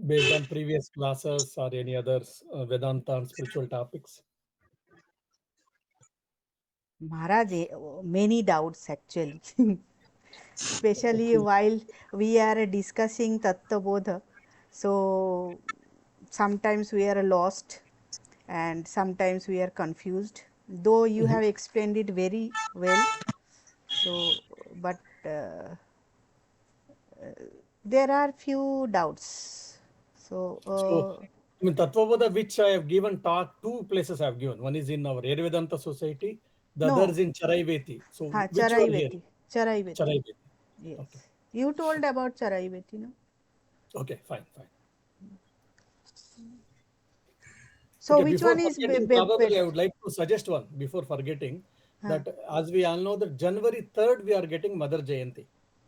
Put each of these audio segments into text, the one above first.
based on previous classes or any other Vedanta and spiritual topics? Maharaj, many doubts actually, especially Okay. while we are discussing Tattva Bodha. So sometimes we are lost and sometimes we are confused. Though you Mhm. have explained it very well, so but there are few doubts. So So, I mean, Tattvabodha, which I have given talk, two places I have given. One is in our Vedanta Society, the other no, is in Charaiveti. So, ha, which you are Charaiveti, hearing? Charaiveti. Charaiveti. Okay. Yes, you told about Charaiveti, no? Okay, fine, fine. So Okay, which before one is forgetting, probably I better? would like to suggest one before forgetting Huh. that as we all know that January 3rd we are getting Mother Jayanti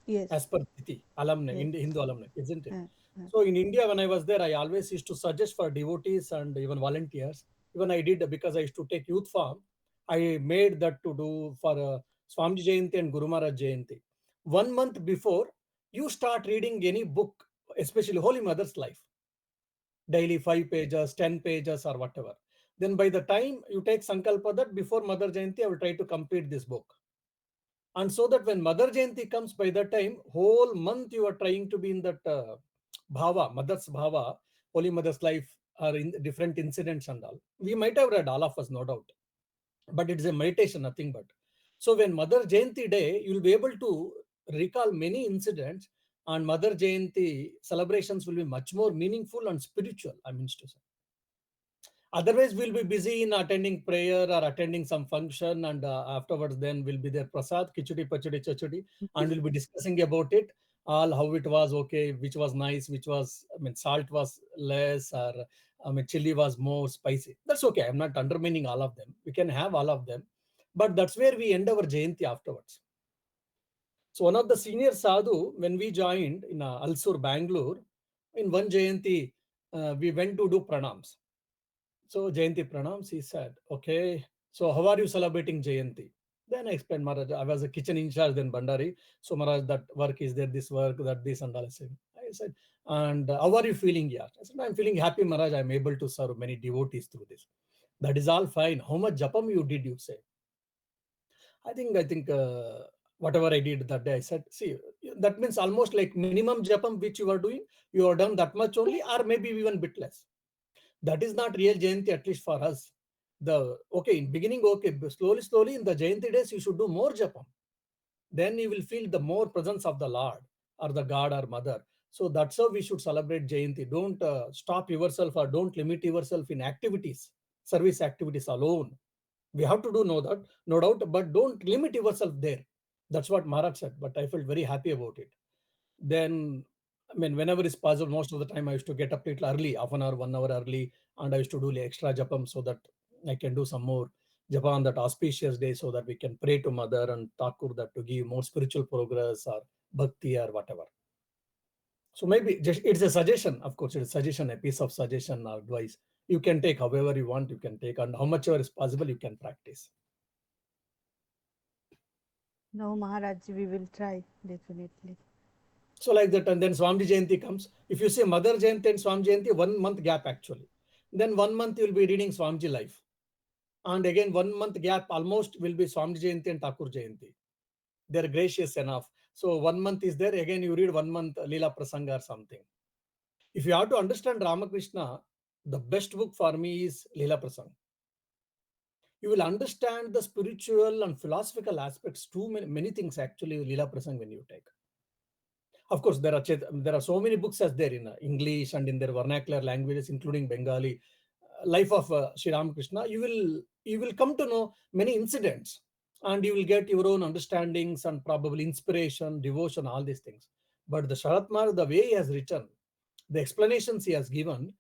as Yes, per Tithi, alumni, yes. Hindu alumni, isn't it? Huh. Huh. So in India, when I was there, I always used to suggest for devotees and even volunteers. Even I did because I used to take youth farm. I made that to do for Swami Jayanti and Guru Maharaj Jayanti. 1 month before, you start reading any book, especially Holy Mother's life, daily 5 pages, 10 pages, or whatever. Then by the time you take Sankalpa that before Mother Jayanti, I will try to complete this book. And so that when Mother Jayanti comes, by that time, whole month you are trying to be in that bhava, Mother's bhava, Holy Mother's life, or in different incidents and all. We might have read all of us, no doubt, but it's a meditation, nothing but. So when Mother Jayanti day, you will be able to recall many incidents, and Mother Jayanti celebrations will be much more meaningful and spiritual. I mean to say. Otherwise, we'll be busy in attending prayer or attending some function, and afterwards, then we'll be there prasad, khichdi, pachadi, chachadi, and we'll be discussing about it, all how it was okay, which was nice, which was, I mean, salt was less, or I mean, chili was more spicy. That's okay. I'm not undermining all of them. We can have all of them, but that's where we end our Jayanti afterwards. So one of the senior sadhu, when we joined in Alsur, Bangalore, in one Jayanti, we went to do pranams. So Jayanti pranams, he said, okay, so how are you celebrating Jayanti? Then I explained, Maharaj, I was a kitchen in charge then Bandari. So Maharaj, that work is there, this work, that this and all. I said, and how are you feeling here? I said, I'm feeling happy, Maharaj. I'm able to serve many devotees through this. That is all fine. How much japam you did, you say? I think whatever I did that day, I said, see, that means almost like minimum japam which you are doing, you have done that much only, or maybe even bit less. That is not real Jayanti, at least for us. The okay in beginning, okay, but slowly in the Jayanti days, you should do more japam. Then you will feel the more presence of the Lord or the God or Mother. So that's how we should celebrate Jayanti. Don't stop yourself or don't limit yourself in activities, service activities alone. We have to do no doubt, but don't limit yourself there. That's what Maharaj said. But I felt very happy about it. Then, I mean, whenever it's possible, most of the time I used to get up little early, half an hour, 1 hour early, and I used to do the extra japam so that I can do some more japa on that auspicious day so that we can pray to Mother and Thakur that to give more spiritual progress or bhakti or whatever. So maybe just it's a suggestion, of course, it's a suggestion, a piece of suggestion or advice. You can take however you want, you can take, and how much ever is possible, you can practice. No, Maharaj, we will try definitely. So like that, and then Swami Jayanti comes. If you say Mother Jayanti and Swami Jayanti, 1 month gap actually. Then 1 month you'll be reading Swamiji life. And again, 1 month gap almost will be Swami Jayanti and Thakur Jayanti. They're gracious enough. So 1 month is there, again you read 1 month Leela Prasanga or something. If you have to understand Ramakrishna, the best book for me is Leela Prasanga. You will understand the spiritual and philosophical aspects, too many things actually, Leela Prasanga when you take. Of course, there are so many books as there in English and in their vernacular languages, including Bengali. Life of Sri Ramakrishna, you will come to know many incidents, and you will get your own understandings and probably inspiration, devotion, all these things. But the Sharatmar, the way he has written, the explanations he has given,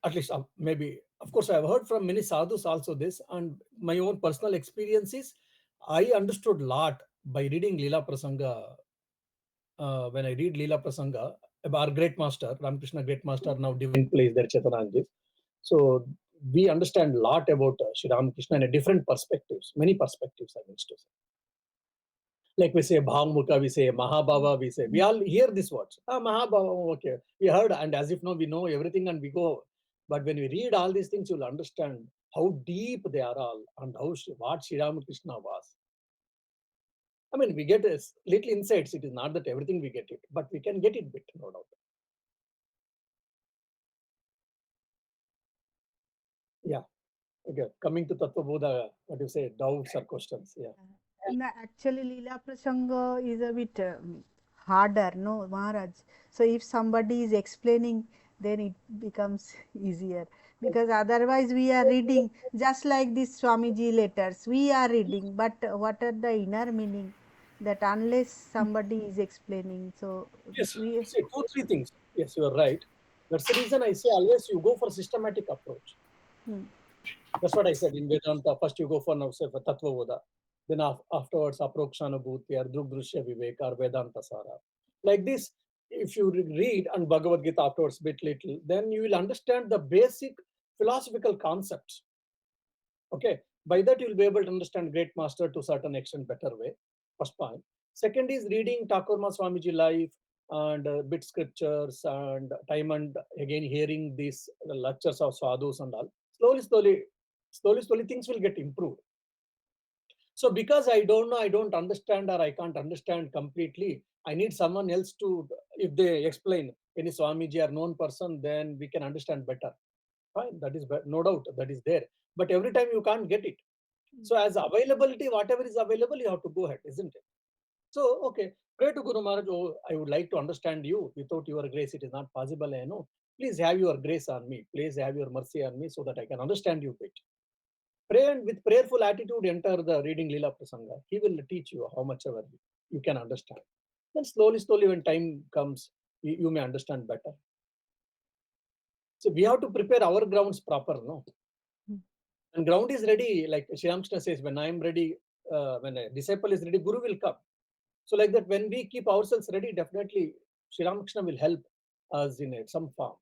at least maybe, of course, I have heard from many sadhus also this, and my own personal experiences, I understood a lot by reading Leela Prasanga. When I read Leela Prasanga, our great master, Ramakrishna great master, now divine place there, Chetananji. So we understand a lot about Sri Ramakrishna in a different perspectives, many perspectives, I mean to say. Like we say Bhamukha, we say Mahabhava, we say, we all hear this words. Ah, Mahabhava, okay. We heard, and as if no, we know everything and we go. But when we read all these things, you'll understand how deep they are all and how what Sri Ramakrishna was. I mean, we get a little insights. It is not that everything we get it, but we can get it bit, no doubt. Yeah. Okay. Coming to Tattva Bodha, what you say, doubts or questions. Yeah. Actually, Leela Prasanga is a bit harder, no, Maharaj. So if somebody is explaining, then it becomes easier. Because otherwise we are reading, just like these Swamiji letters, we are reading, but what are the inner meaning? That unless somebody is explaining, so Yes. we. Say two, three things. Yes, you are right. That's the reason I say always you go for systematic approach. Hmm. That's what I said in Vedanta. First, you go for now, say for Tattva Boda. Then afterwards, Aprokshanabhuti or Drugdrushya Vivek or Vedanta Sara. Like this, if you read and Bhagavad Gita afterwards, bit little, then you will understand the basic philosophical concepts. Okay. By that, you will be able to understand great master to certain extent better way. First point. Second is reading Thakurma Swamiji life and bit scriptures and time and again hearing these lectures of sadhus and all. Slowly, things will get improved. So because I don't know, I don't understand or I can't understand completely, I need someone else to, if they explain any Swamiji or known person, then we can understand better. Fine, that is no doubt that is there. But every time you can't get it. So as availability, whatever is available, you have to go ahead, isn't it? So, okay, pray to Guru Maharaj, oh, I would like to understand you. Without your grace, it is not possible, I know. Please have your grace on me. Please have your mercy on me so that I can understand you bit. Pray and with prayerful attitude enter the reading Leela Prasanga. He will teach you how much ever you can understand. Then slowly, when time comes, you may understand better. So we have to prepare our grounds proper, no? And ground is ready, like Sri Ramakrishna says, when I am ready, when a disciple is ready, Guru will come. So like that, when we keep ourselves ready, definitely Sri Ramakrishna will help us in some form.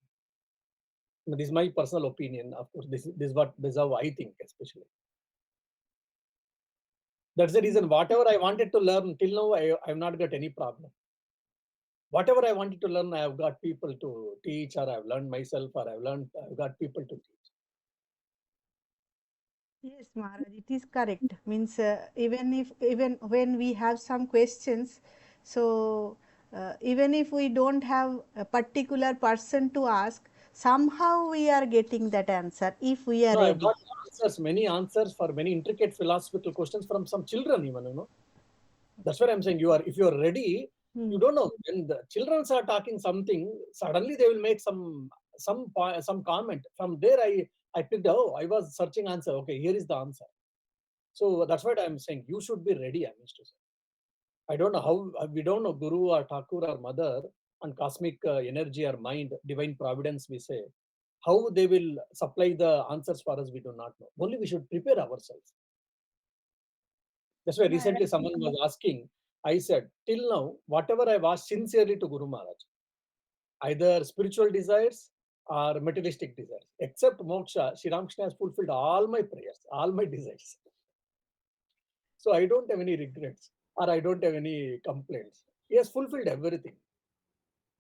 This is my personal opinion. Of course, this is how I think, especially. That's the reason. Whatever I wanted to learn till now, I've not got any problem. Whatever I wanted to learn, I have got people to teach, or I've learned myself, or I've got people to teach. Yes, Maharaj, it is correct. Means even when we have some questions, so even if we don't have a particular person to ask, somehow we are getting that answer if we are No, I've ready. got answers, many answers for many intricate philosophical questions from some children, even. That's what I'm saying. If you are ready, Hmm. you don't know when the children are talking something. Suddenly they will make some comment. From there, I picked. Oh, I was searching answer. Okay, here is the answer. So that's what I'm saying. You should be ready. I mean to say. I don't know how we don't know Guru or Thakur or Mother and cosmic energy or mind, divine providence. We say how they will supply the answers for us. We do not know. Only we should prepare ourselves. That's why No, recently someone was asking, I said, till now, whatever I've asked sincerely to Guru Maharaj, either spiritual desires or materialistic desires, except moksha, Sri Ramakrishna has fulfilled all my prayers, all my desires. So I don't have any regrets or I don't have any complaints. He has fulfilled everything.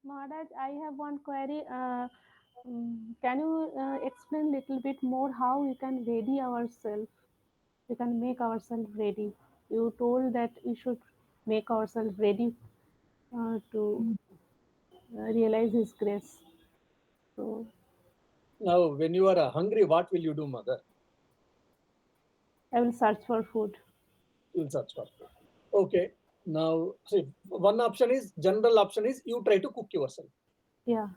Maharaj, I have one query. Can you explain little bit more how we can ready ourselves? We can make ourselves ready. You told that we should make ourselves ready to realize His grace. So Now, when you are hungry, what will you do, mother? I will search for food. You will search for food. Okay. Now, see, one option is, general option is you try to cook yourself. Yeah,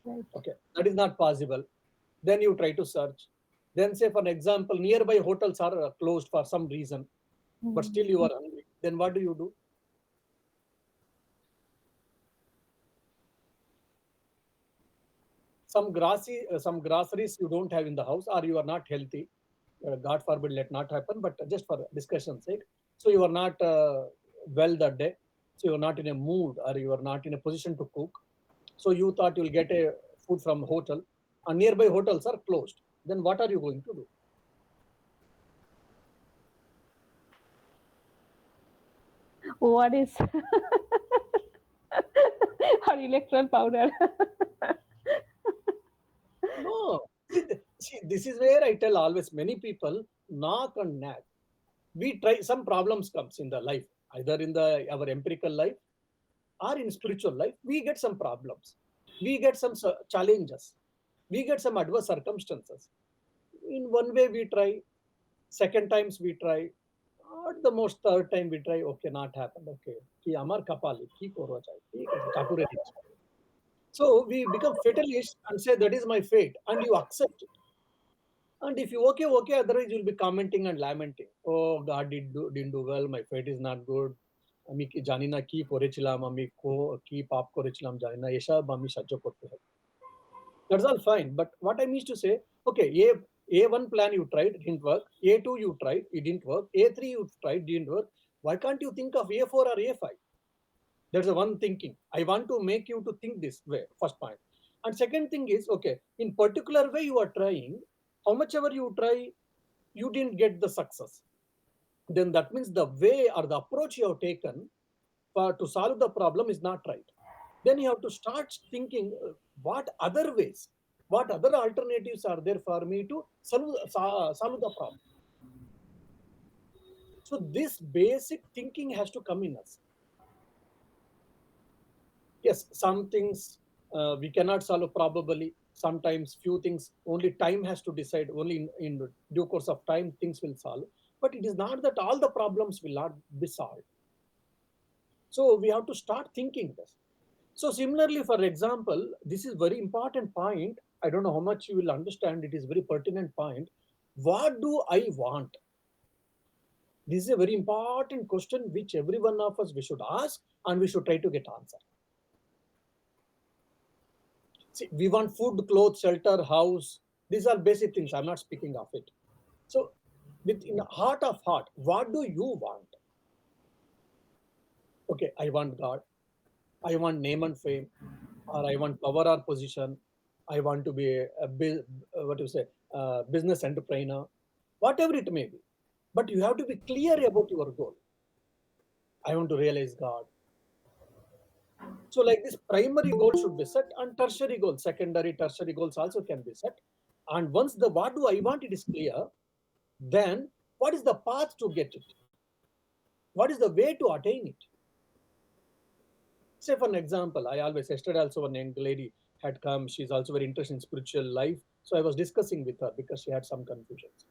right. Okay, that is not possible. Then you try to search. Then say, for an example, nearby hotels are closed for some reason, but Hmm. still you are hungry. Then what do you do? Some groceries you don't have in the house, or you are not healthy. God forbid, let not happen. But just for discussion's sake, so you are not well that day, so you are not in a mood, or you are not in a position to cook. So you thought you'll get a food from hotel, and nearby hotels are closed. Then what are you going to do? What is or electoral powder? No, see, this is where I tell always many people knock and nag. We try, some problems comes in the life, either in the our empirical life or in spiritual life. We get some problems, we get some challenges, we get some adverse circumstances. In one way we try, second times we try, at the most third time we try. Okay, not happened. Okay, ki amar kapali ki korwa jai, theek hai, Thakur ने लिखा. So we become fatalist and say that is my fate, and you accept it. And if you okay, okay, otherwise you'll be commenting and lamenting. Oh, God didn't do well. My fate is not good. আমি কি জানি না কি করেছিলাম, আমি কি পাপ করেছিলাম জানি না, এসব আমি সহ্য করতে হবে. That's all fine. But what I mean to say, okay, A1 plan you tried, didn't work. A2 you tried, it didn't work. A3 you tried, didn't work. Why can't you think of A4 or A5? That's the one thinking. I want to make you to think this way, first point. And second thing is, okay, in particular way you are trying, how much ever you try, you didn't get the success. Then that means the way or the approach you have taken to solve the problem is not right. Then you have to start thinking what other ways, what other alternatives are there for me to solve the problem. So this basic thinking has to come in us. Yes, some things we cannot solve probably. Sometimes few things only time has to decide. Only in due course of time things will solve. But it is not that all the problems will not be solved. So we have to start thinking this. So similarly, for example, this is very important point. I don't know how much you will understand. It is very pertinent point. What do I want? This is a very important question which every one of us we should ask and we should try to get answer. See, we want food, clothes, shelter, house. These are basic things. I'm not speaking of it. So, in the heart of heart, what do you want? Okay, I want God. I want name and fame, or I want power or position. I want to be what you say, business entrepreneur, whatever it may be. But you have to be clear about your goal. I want to realize God. So, like this, primary goal should be set, and tertiary goals, secondary, tertiary goals also can be set. And once the what do I want it is clear, then what is the path to get it? What is the way to attain it? Say, for an example, I always, yesterday also one young lady had come. She's also very interested in spiritual life. So I was discussing with her because she had some confusions.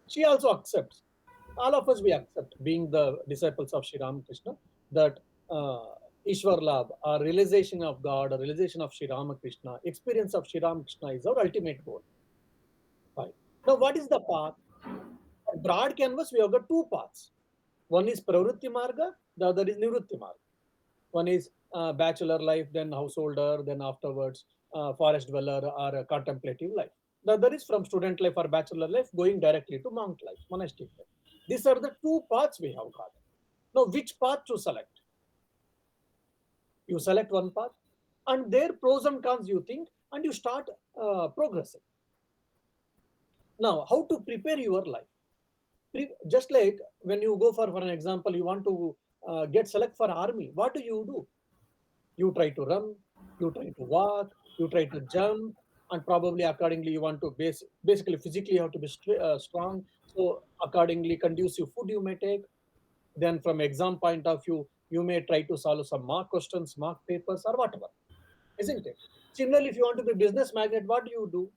She also accepts. All of us, we accept, being the disciples of Sri Ramakrishna, that Ishwar Labh, or realization of God, or realization of Sri Ramakrishna, experience of Sri Ramakrishna is our ultimate goal. Fine. Now, what is the path? On broad canvas, we have got two paths. One is Pravritti Marga, the other is Nivritti Marga. One is bachelor life, then householder, then afterwards forest dweller or a contemplative life. The other is from student life or bachelor life going directly to monk life, monastic life. These are the two paths we have got. Now, which path to select? You select one path, and their pros and cons you think, and you start progressing. Now, how to prepare your life? Just like when you go for an example, you want to get select for army. What do? You try to run, you try to walk, you try to jump, and probably accordingly you want to basically physically you have to be strong. So accordingly, conducive food you may take. Then from exam point of view, you may try to solve some mark questions, mark papers, or whatever, isn't it? Similarly, if you want to be business magnet, what do?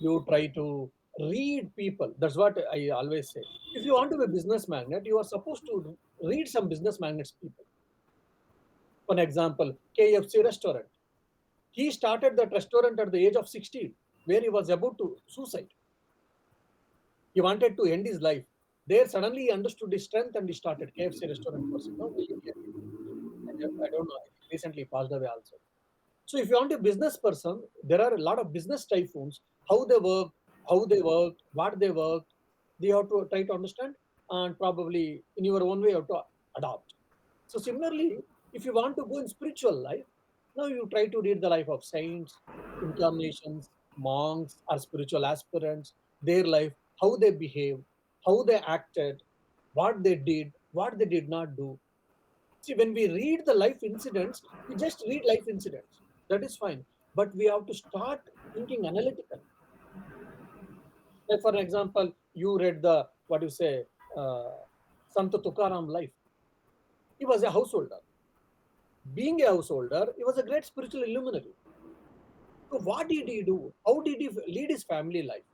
You try to read people. That's what I always say. If you want to be a business magnet, you are supposed to read some business magnets people. For example, KFC restaurant. He started that restaurant at the age of 16, where he was about to suicide. He wanted to end his life. There suddenly he understood his strength and he started KFC restaurant person. No, I don't know. He recently passed away also. So if you want a business person, there are a lot of business typhoons. How they work, what they work, they have to try to understand, and probably in your own way you have to adopt. So similarly, if you want to go in spiritual life, now you try to read the life of saints, incarnations, monks, or spiritual aspirants, their life, how they behave, how they acted, what they did not do. See, when we read the life incidents, we just read life incidents. That is fine. But we have to start thinking analytically. Like, for example, you read the, what you say, Sant Tukaram life. He was a householder. Being a householder, he was a great spiritual illuminary. So, what did he do? How did he lead his family life?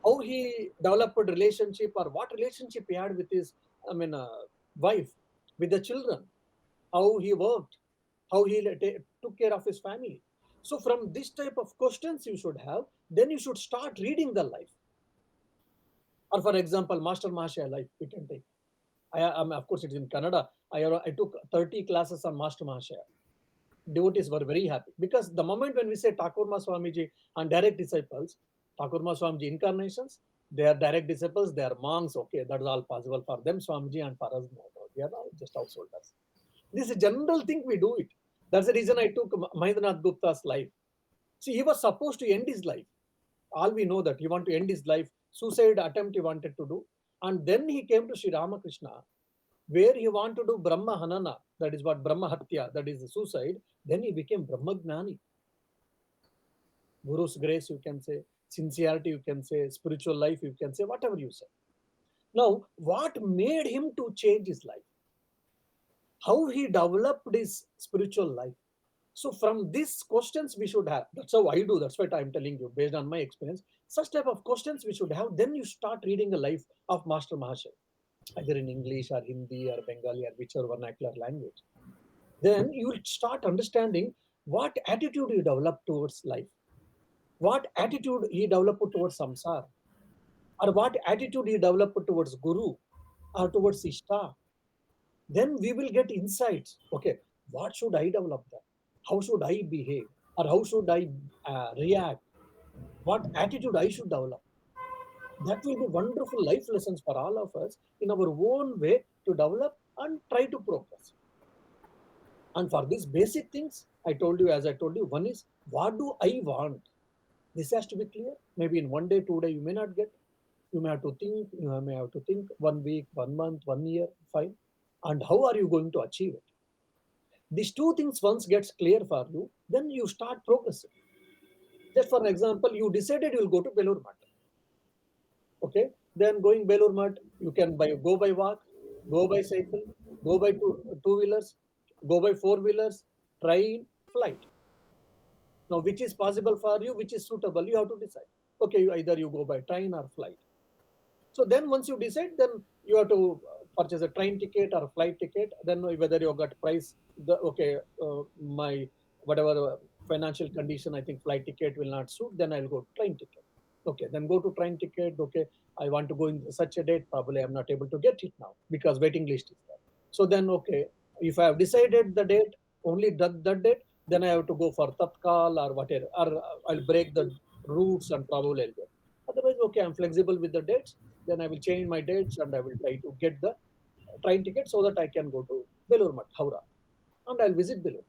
How he developed relationship, or what relationship he had with his, I mean, wife, with the children, how he worked, how he took care of his family. So from this type of questions you should have, then you should start reading the life. Or for example, Master Mahashaya life, we can take. Of course, it's in Canada. I took 30 classes on Master Mahashaya. Devotees were very happy because the moment when we say Thakurma Swamiji and direct disciples, Thakurma Swamiji incarnations, they are direct disciples, they are monks. Okay, that is all possible for them, Swamiji, and for us, no, no, we are all just householders. This is a general thing we do it. That's the reason I took Mahendranath Gupta's life. See, he was supposed to end his life. All we know that he wanted to end his life, suicide attempt he wanted to do. And then he came to Sri Ramakrishna, where he wanted to do Brahma Hanana, that is what Brahma Hatya, that is the suicide. Then he became Brahma Gnani. Guru's grace, you can say, sincerity, you can say, spiritual life, you can say, whatever you say. Now, what made him to change his life? How he developed his spiritual life? So from these questions we should have. That's how I do. That's what I'm telling you based on my experience. Such type of questions we should have. Then you start reading the life of Master Mahasaya, either in English or Hindi or Bengali or whichever vernacular language. Then you will start understanding what attitude you develop towards life, what attitude he developed towards samsara, or what attitude he developed towards guru or towards ishta. Then we will get insights. Okay, what should I develop there? How should I behave? Or how should I react? What attitude I should develop? That will be wonderful life lessons for all of us in our own way to develop and try to progress. And for these basic things, I told you, as I told you, one is what do I want? This has to be clear. Maybe in one day, 2 day, you may not get. You may have to think. You may have to think 1 week, 1 month, 1 year. Fine. And how are you going to achieve it? These two things once gets clear for you, then you start progressing. Just for example, you decided you will go to Belur Mat. Okay, then going Belur Mat, you can go by walk, go by cycle, go by two wheelers, go by four wheelers, train, flight. Now, which is possible for you, which is suitable, you have to decide. Okay, either you go by train or flight. So then once you decide, then you have to purchase a train ticket or a flight ticket. Then whether you got price, my whatever financial condition, I think flight ticket will not suit. Then I'll go train ticket. Okay, then go to train ticket. Okay, I want to go in such a date. Probably I'm not able to get it now because waiting list is there. So then okay, if I have decided the date, only that date, then I have to go for Tatkal or whatever, or I'll break the routes and probably I'll go. Otherwise, okay, I'm flexible with the dates. Then I will change my dates and I will try to get the train ticket so that I can go to Belur Mat, Howrah, and I'll visit Belur.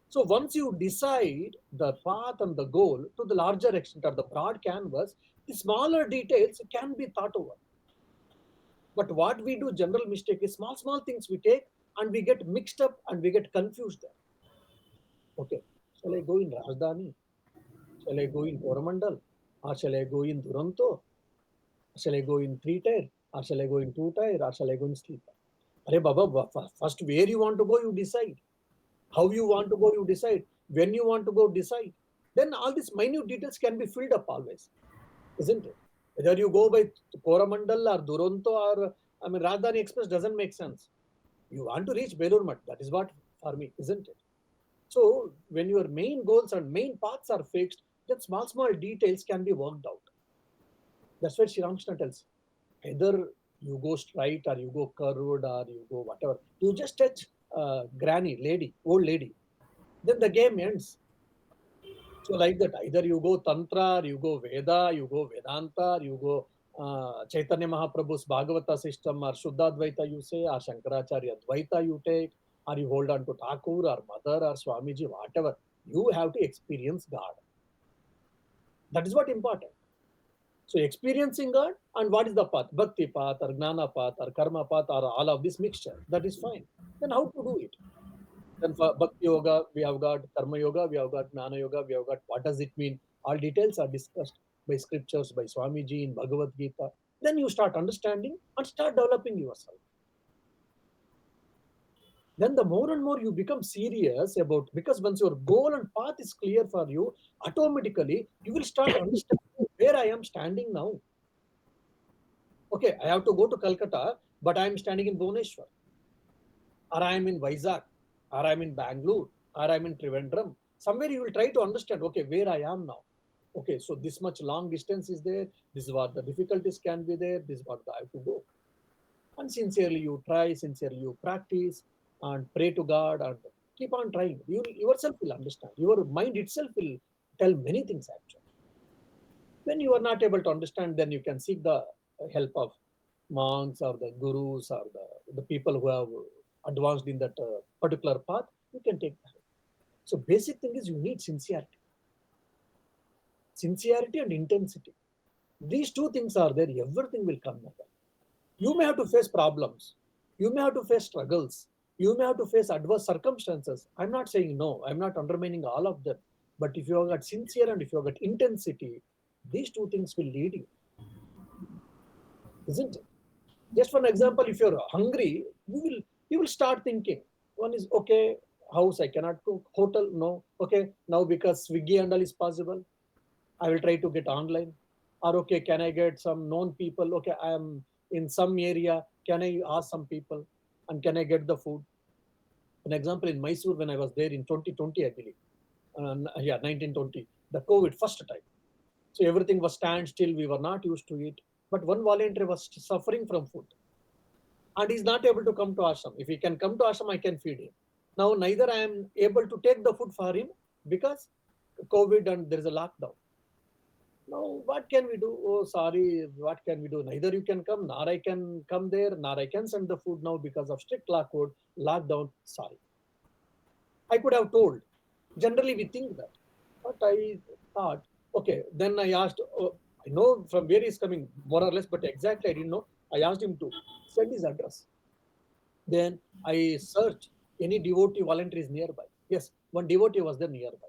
So once you decide the path and the goal to the larger extent or the broad canvas, the smaller details can be thought over. But what we do, general mistake is small things we take and we get mixed up and we get confused there. Okay, shall I go in Rajdhani? Shall I go in Coromandel? Or shall I go in Duranto? Shall I go in three tier? Or shall I go in two tier? Or shall I go in sleeper? Arey Baba, first where you want to go, you decide. How you want to go, you decide. When you want to go, decide. Then all these minute details can be filled up always, isn't it? Whether you go by Coromandel or Duronto or Rajdhani Express doesn't make sense. You want to reach Belur Mat. That is what for me, isn't it? So when your main goals and main paths are fixed, then small details can be worked out. That's what Sri Ramakrishna tells. Either you go straight or you go curved or you go whatever. You just touch granny, lady, old lady. Then the game ends. So like that, either you go Tantra, or you go Veda, you go Vedanta, or you go Chaitanya Mahaprabhu's Bhagavata system, or Shuddhadvaita you say, or Shankaracharya Dvaita you take, or you hold on to Thakur or Mother or Swamiji, whatever. You have to experience God. That is what important. So experiencing God and what is the path? Bhakti path or Gnana path or Karma path or all of this mixture. That is fine. Then how to do it? Then for Bhakti Yoga, we have got Karma Yoga, we have got Gnana Yoga, we have got what does it mean? All details are discussed by scriptures, by Swamiji in Bhagavad Gita. Then you start understanding and start developing yourself. Then the more and more you become serious about, because once your goal and path is clear for you, automatically you will start understanding where I am standing now. Okay, I have to go to Calcutta, but I am standing in Bhubaneswar, or I am in Vizag, or I am in Bangalore, or I am in Trivandrum. Somewhere you will try to understand, okay, where I am now. Okay, so this much long distance is there. This is what the difficulties can be there. This is what I have to go. And sincerely you try, sincerely you practice, and pray to God, and keep on trying. You yourself will understand. Your mind itself will tell many things actually. When you are not able to understand, then you can seek the help of monks or the gurus or the people who have advanced in that particular path. You can take the help. So basic thing is you need sincerity and intensity. These two things are there, everything will come together. You may have to face problems, you may have to face struggles, you may have to face adverse circumstances. I'm not saying no, I'm not undermining all of them. But if you have got sincere and if you have got intensity, these two things will lead you, isn't it? Just for an example, if you're hungry, you will start thinking. One is okay, house I cannot cook, hotel no. Okay, now because Swiggy and all is possible, I will try to get online. Or okay, can I get some known people? Okay, I am in some area. Can I ask some people? And can I get the food? An example in Mysore when I was there in 2020, I believe. Yeah, 1920, the COVID first time. So everything was standstill. We were not used to it. But one volunteer was suffering from food, and he's not able to come to ashram. If he can come to ashram, I can feed him. Now neither I am able to take the food for him because COVID and there is a lockdown. Now, what can we do? Oh, sorry, what can we do? Neither you can come, nor I can come there, nor I can send the food now because of strict lockdown. Sorry. I could have told. Generally, we think that. But I thought, okay, then I asked, oh, I know from where he's coming, more or less, but exactly I didn't know. I asked him to send his address. Then I searched any devotee volunteers nearby. Yes, one devotee was there nearby.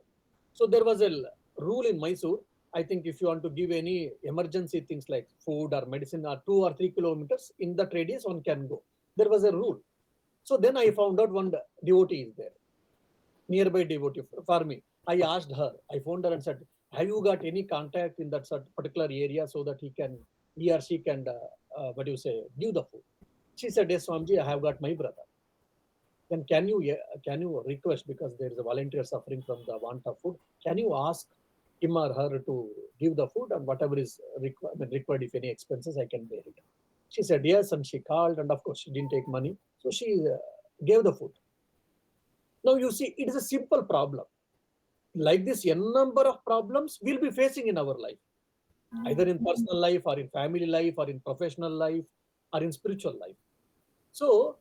So there was a rule in Mysore. I think if you want to give any emergency things like food or medicine or 2 or 3 kilometers in that radius, one can go. There was a rule. So then I found out one devotee is there, nearby devotee for me. I asked her, I phoned her and said, have you got any contact in that particular area so that he or she can, what do you say, give the food? She said, yes, Swamiji, I have got my brother. Then can you request, because there is a volunteer suffering from the want of food, can you ask him or her to give the food, and whatever is required, if any expenses, I can bear it. She said yes, and she called, and of course she didn't take money, so she gave the food. Now you see, it is a simple problem. Like this, a number of problems we'll be facing in our life, either in personal life or in family life or in professional life or in spiritual life. So,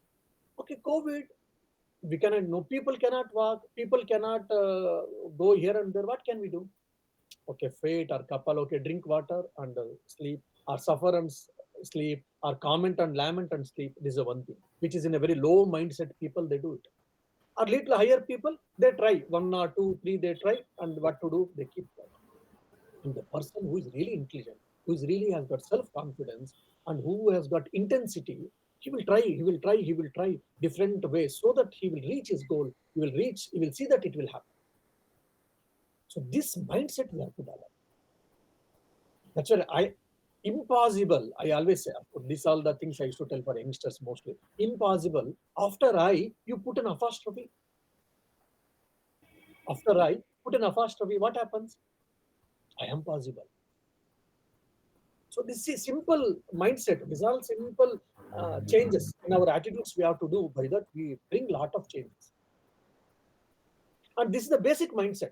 okay, COVID, we cannot, no, people cannot walk, people cannot go here and there. What can we do? Okay, fate or couple, okay, drink water and sleep, or suffer and sleep, or comment and lament and sleep. This is one thing which is in a very low mindset people, they do it. Or little higher people, they try one or two three, they try, and what to do, they keep quiet. And the person who is really intelligent, who is really has got self confidence, and who has got intensity, he will try different ways so that he will reach his goal. He will see that it will happen. So this mindset we have to develop. That's why impossible, I always say, these are the things I used to tell for youngsters mostly. Impossible. After I, you put an apostrophe. After I put an apostrophe, what happens? I am possible. So this is simple mindset. These are simple changes in our attitudes we have to do. By that we bring lot of changes. And this is the basic mindset,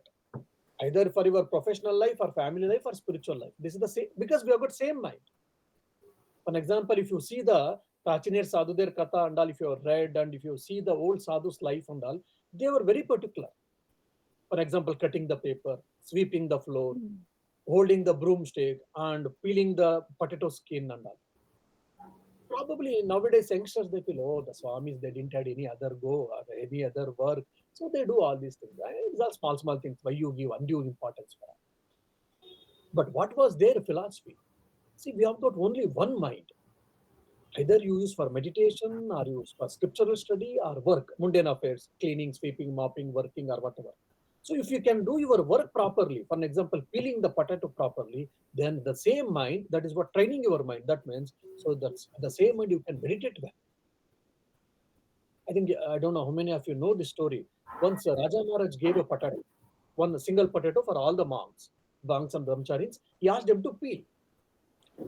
either for your professional life or family life or spiritual life. This is the same, because we have got same mind. For example, if you see the Prachinir Sadhuder Katha and all, if you have read, and if you see the old Sadhu's life and all, they were very particular. For example, cutting the paper, sweeping the floor, holding the broomstick and peeling the potato skin and all. Probably nowadays youngsters they feel, oh, the Swamis they didn't have any other go or any other work, so they do all these things. Right? These are small things. Why you give undue importance for that? But what was their philosophy? See, we have got only one mind. Either you use for meditation or use for scriptural study or work, mundane affairs, cleaning, sweeping, mopping, working, or whatever. So if you can do your work properly, for an example, peeling the potato properly, then the same mind, that is what training your mind, that means, so that's the same mind you can meditate well. I think, I don't know how many of you know this story. Once Raja Maharaj gave a potato, one single potato for all the monks and brahmacharis. He asked them to peel.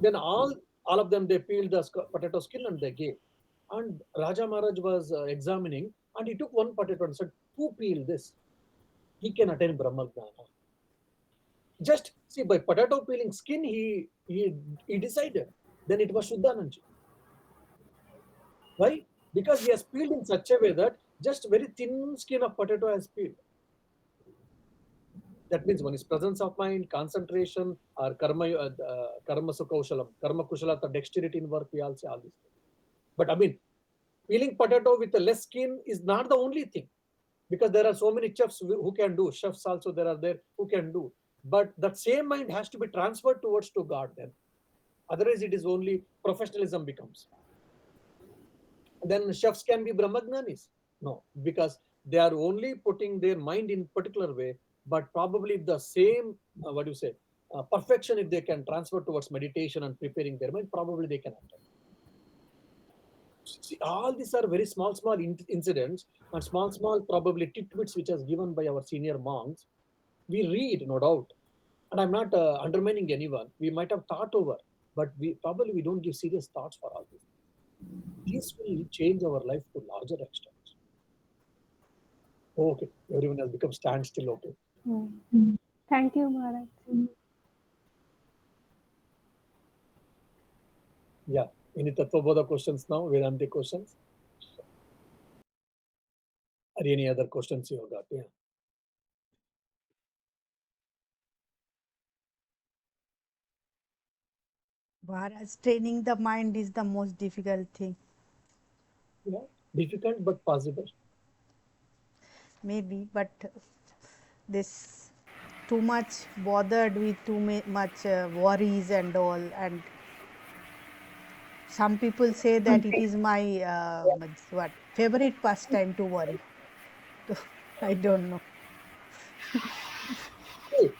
Then all of them they peeled the potato skin and they gave. And Raja Maharaj was examining, and he took one potato and said, "Who peeled this? He can attain Brahma Jnana." Just see by potato peeling skin, he decided. Then it was Shuddhananji. Why? Because he has peeled in such a way that just very thin skin of potato has peeled. That means one is presence of mind, concentration, or karma kaushalam, karma kushala, the dexterity in work. We all say all these things. But I mean, peeling potato with a less skin is not the only thing, because there are so many chefs who can do. Chefs also there are there who can do. But that same mind has to be transferred towards to God. Then, otherwise, it is only professionalism becomes. Then chefs can be Brahmagnanis. No, because they are only putting their mind in particular way, but probably the same, what do you say, perfection, if they can transfer towards meditation and preparing their mind, probably they can attain. See, all these are very small incidents and small, probably tidbits which is given by our senior monks. We read, no doubt. And I'm not undermining anyone. We might have thought over, but we don't give serious thoughts for all this. This will change our life to larger extent. Oh, okay, everyone has become standstill. Okay. Hmm. Thank you, Maharaj. Yeah. Any Tattva questions now? Vedanta questions? Or any other questions you have got? Yeah. Whereas training the mind is the most difficult thing. Yeah. Difficult but possible. Maybe, but this too much bothered with too much worries and all, and some people say that it is my what favorite pastime to worry. So, I don't know. Hey,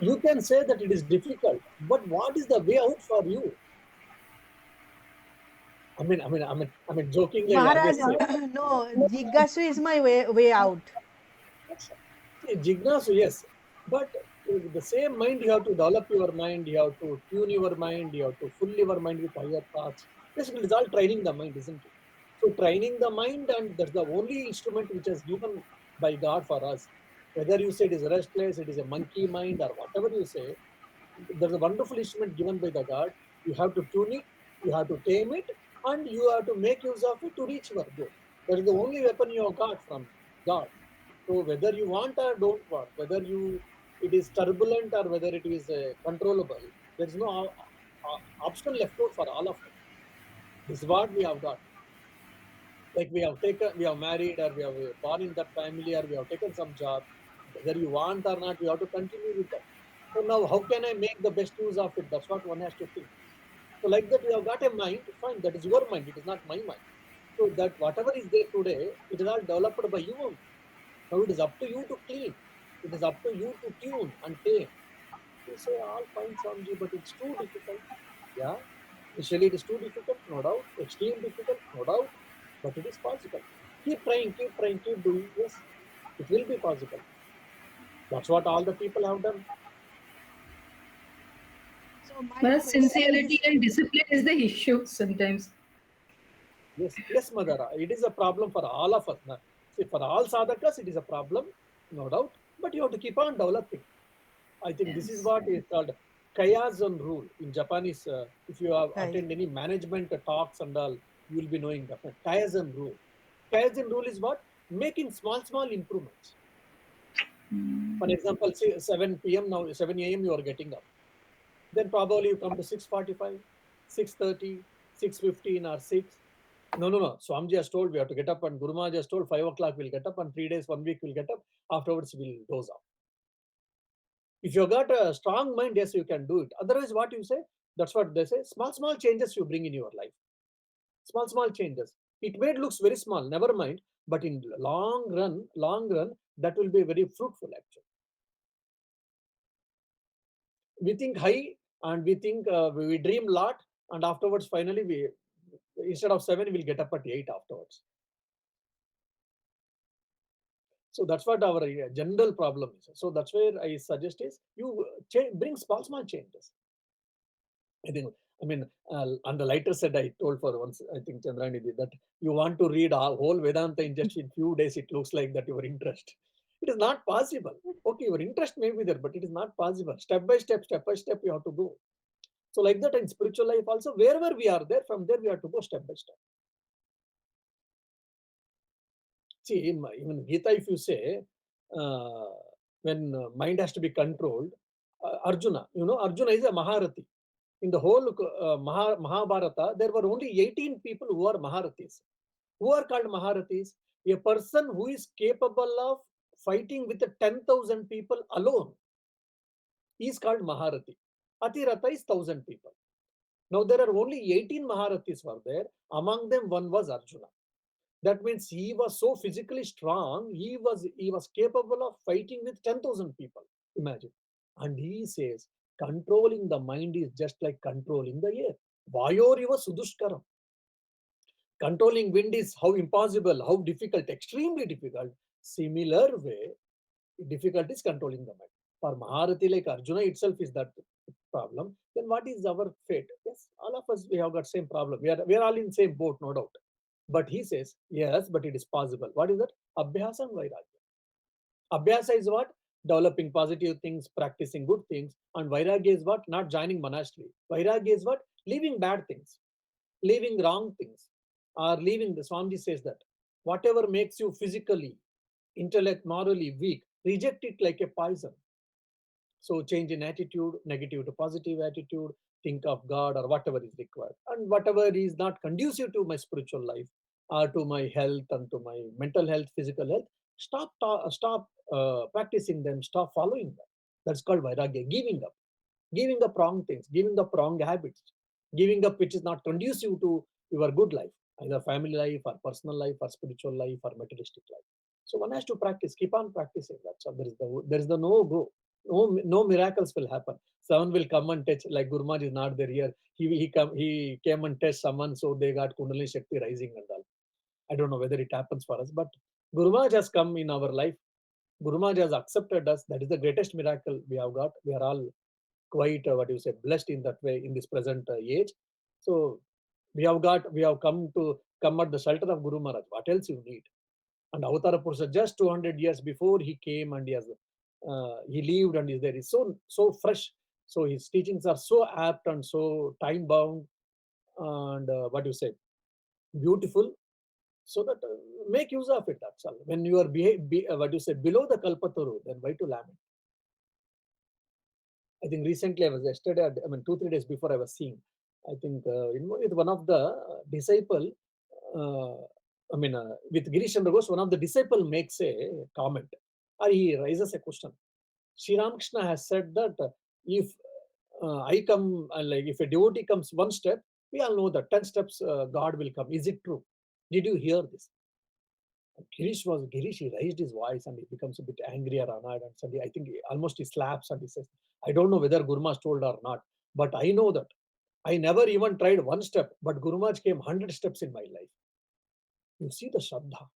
you can say that it is difficult, but what is the way out for you? Jokingly, I Maharaj, always say, no, Jiggasu is my way out. see, Jignasu, yes, but the same mind, you have to develop your mind, you have to tune your mind, you have to fill your mind with higher thoughts. Basically, it's all training the mind, isn't it? So, training the mind, and that's the only instrument which is given by God for us. Whether you say it is restless, it is a monkey mind, or whatever you say, there's a wonderful instrument given by the God. You have to tune it, you have to tame it, and you have to make use of it to reach your goal. That is the only weapon you have got from God. So whether you want or don't want, whether it is turbulent or whether it is controllable, there is no option left out for all of us. This is what we have got. Like we have married, or we have born in that family, or we have taken some job. Whether you want or not, we have to continue with that. So now, how can I make the best use of it? That's what one has to think. So like that, you have got a mind. Fine, that is your mind. It is not my mind. So that whatever is there today, it is all developed by you only. Now it is up to you to clean. It is up to you to tune and tame. You say all fine, Swamiji, but it's too difficult. Yeah, initially it is too difficult, no doubt. Extreme difficult, no doubt. But it is possible. Keep trying, keep doing. Yes, it will be possible. That's what all the people have done. So my But question sincerity is, and discipline is the issue sometimes. Yes, Madara. It is a problem for all of us. See, for all sadhakas, it is a problem, no doubt. But you have to keep on developing. I think this is Yes. what is called Kaizen rule in Japanese. If you have guys, attend any management talks and all, you will be knowing that Kaizen rule. Kaizen rule is what? Making small improvements. For example, say 7 p.m. now, 7 a.m. you are getting up. Then probably you come to 6:45, 6:30, 6:15 or 6. No, no, no. Swamiji has told we have to get up, and Guru Maharaj has told 5 o'clock we'll get up, and 3 days, 1 week we'll get up. Afterwards we'll doze off. If you got a strong mind, yes, you can do it. Otherwise, what you say? That's what they say. Small, small changes you bring in your life. Small, small changes. It may looks very small, never mind. But in long run, that will be very fruitful actually. We think high and we think we dream a lot, and afterwards finally we instead of 7 we'll get up at 8 afterwards. So that's what our general problem is. So that's where I suggest is you bring small changes. I think, I mean, on the lighter side, I told for once, I think Chandrani did that you want to read a whole Vedanta in just in few days, it looks like that your interest. It is not possible. Okay, your interest may be there, but it is not possible. Step by step, you have to go. So like that in spiritual life also, wherever we are there, from there we have to go step by step. See, even Gita, if you say, uh, when mind has to be controlled, Arjuna, Arjuna is a Maharati. In the whole Mahabharata, there were only 18 people who are Maharathis. Who are called Maharathis? A person who is capable of fighting with 10,000 people alone is called Maharathi. Atirata is 1,000 people. Now there are only 18 Maharathis were there. Among them, one was Arjuna. That means he was so physically strong. He was capable of fighting with 10,000 people. Imagine. And he says, controlling the mind is just like controlling the air. Vayoriva sudushkaram. Controlling wind is how impossible, how difficult, extremely difficult. Similar way, difficult is controlling the mind. For Maharati, like Arjuna itself is that problem. Then what is our fate? Yes, all of us, we have got same problem. We are all in same boat, no doubt. But he says, yes, but it is possible. What is that? Abhyasa and Vairagya. Abhyasa is what? Developing positive things, practicing good things. And Vairagya is what? Not joining monastery. Vairagya is what? Leaving bad things, leaving wrong things, or leaving, the Swamiji says that whatever makes you physically, intellect, morally weak, reject it like a poison. So change in attitude, negative to positive attitude, think of God or whatever is required. And whatever is not conducive to my spiritual life or to my health and to my mental health, physical health, stop practicing them, stop following them. That's called Vairagya, giving up wrong things, giving up wrong habits, giving up which is not conducive to your good life, either family life or personal life or spiritual life or materialistic life. So one has to practice, keep on practicing that. So there is the no go. No miracles will happen. Someone will come and touch, like Guru Maharaj is not there here. He came and touched someone, so they got Kundalini Shakti rising and all. I don't know whether it happens for us, but Guru Maharaj has come in our life. Guru Maharaj has accepted us. That is the greatest miracle we have got. We are all quite blessed in that way in this present age. So we have come at the shelter of Guru Maharaj. What else you need? And Avatara Purusha, just 200 years before he came and he lived and is there. Is so fresh. So his teachings are so apt and so time bound and beautiful. So that make use of it. That's all. When you are below the kalpataru, then why to lament? I think recently yesterday, 2-3 days before I was seeing, I think with one of the disciple, with Girish Chandra Ghosh, one of the disciple makes a comment or he raises a question. Sri Ramakrishna has said that if I come, like if a devotee comes one step, we all know that 10 steps God will come. Is it true? Did you hear this? Girish, he raised his voice and he becomes a bit angry or annoyed. And suddenly, I think almost he slaps and he says, I don't know whether Guru Maharaj told or not, but I know that I never even tried one step, but Guru Maharaj came 100 steps in my life. You see the Shraddha.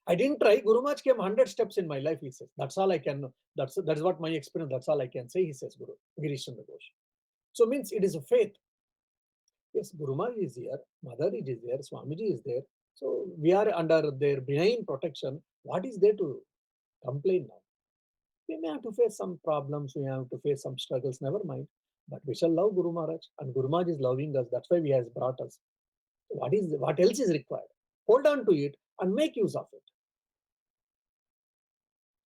I didn't try. Guru Maharaj came 100 steps in my life, he says. That's all I can know. That's what my experience, that's all I can say, he says, Guru Girish Chandra Ghosh. So means it is a faith. Yes, Guru Maharaj is here, Mother is there, Swamiji is there. So we are under their benign protection. What is there to complain now? We may have to face some problems, we have to face some struggles, never mind. But we shall love Guru Maharaj, and Guru Maharaj is loving us. That's why he has brought us. What else is required? Hold on to it and make use of it.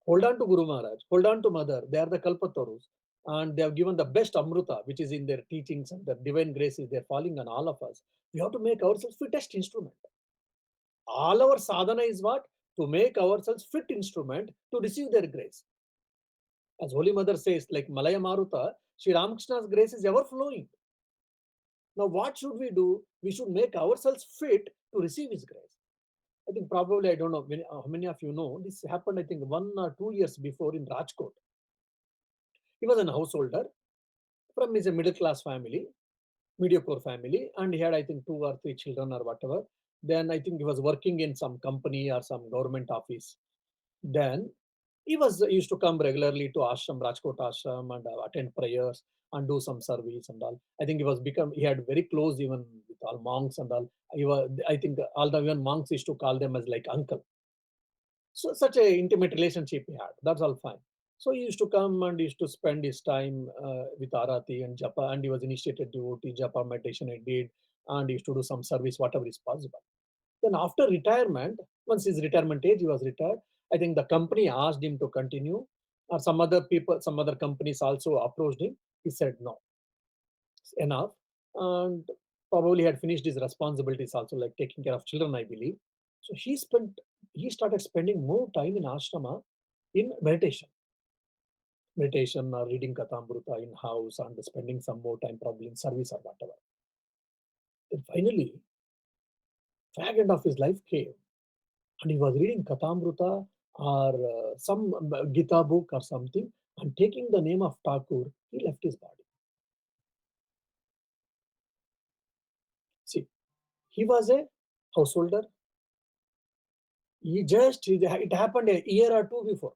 Hold on to Guru Maharaj, hold on to Mother. They are the Kalpatarus. And they have given the best Amrita, which is in their teachings, and the divine grace is there falling on all of us. We have to make ourselves fittest instrument. All our sadhana is what? To make ourselves fit instrument to receive their grace. As Holy Mother says, like Malaya Maruta, Sri Ramakrishna's grace is ever flowing. Now, what should we do? We should make ourselves fit to receive His grace. I think probably, I don't know how many of you know, this happened, I think, 1 or 2 years before in Rajkot. He was a householder from his middle class family, mediocre family, and he had, I think, 2 or 3 children or whatever. Then I think he was working in some company or some government office. Then he used to come regularly to ashram, Rajkot ashram, and attend prayers and do some service and all. I think he had very close even with all monks and all. I think all the even monks used to call them as like uncle. So such a intimate relationship he had. That's all fine. So he used to come and he used to spend his time with Arati and Japa, and he was initiated devotee, Japa meditation he did, and he used to do some service, whatever is possible. Then after retirement, once his retirement age, he was retired. I think the company asked him to continue, or some other people, some other companies also approached him. He said no, it's enough, and probably had finished his responsibilities also, like taking care of children, I believe. So he started spending more time in ashrama in meditation or reading Katamruta in house and spending some more time probably in service or whatever. Then finally, fag end of his life came and he was reading Katamruta or some Gita book or something, and taking the name of Thakur, he left his body. See, he was a householder. It happened a year or two before.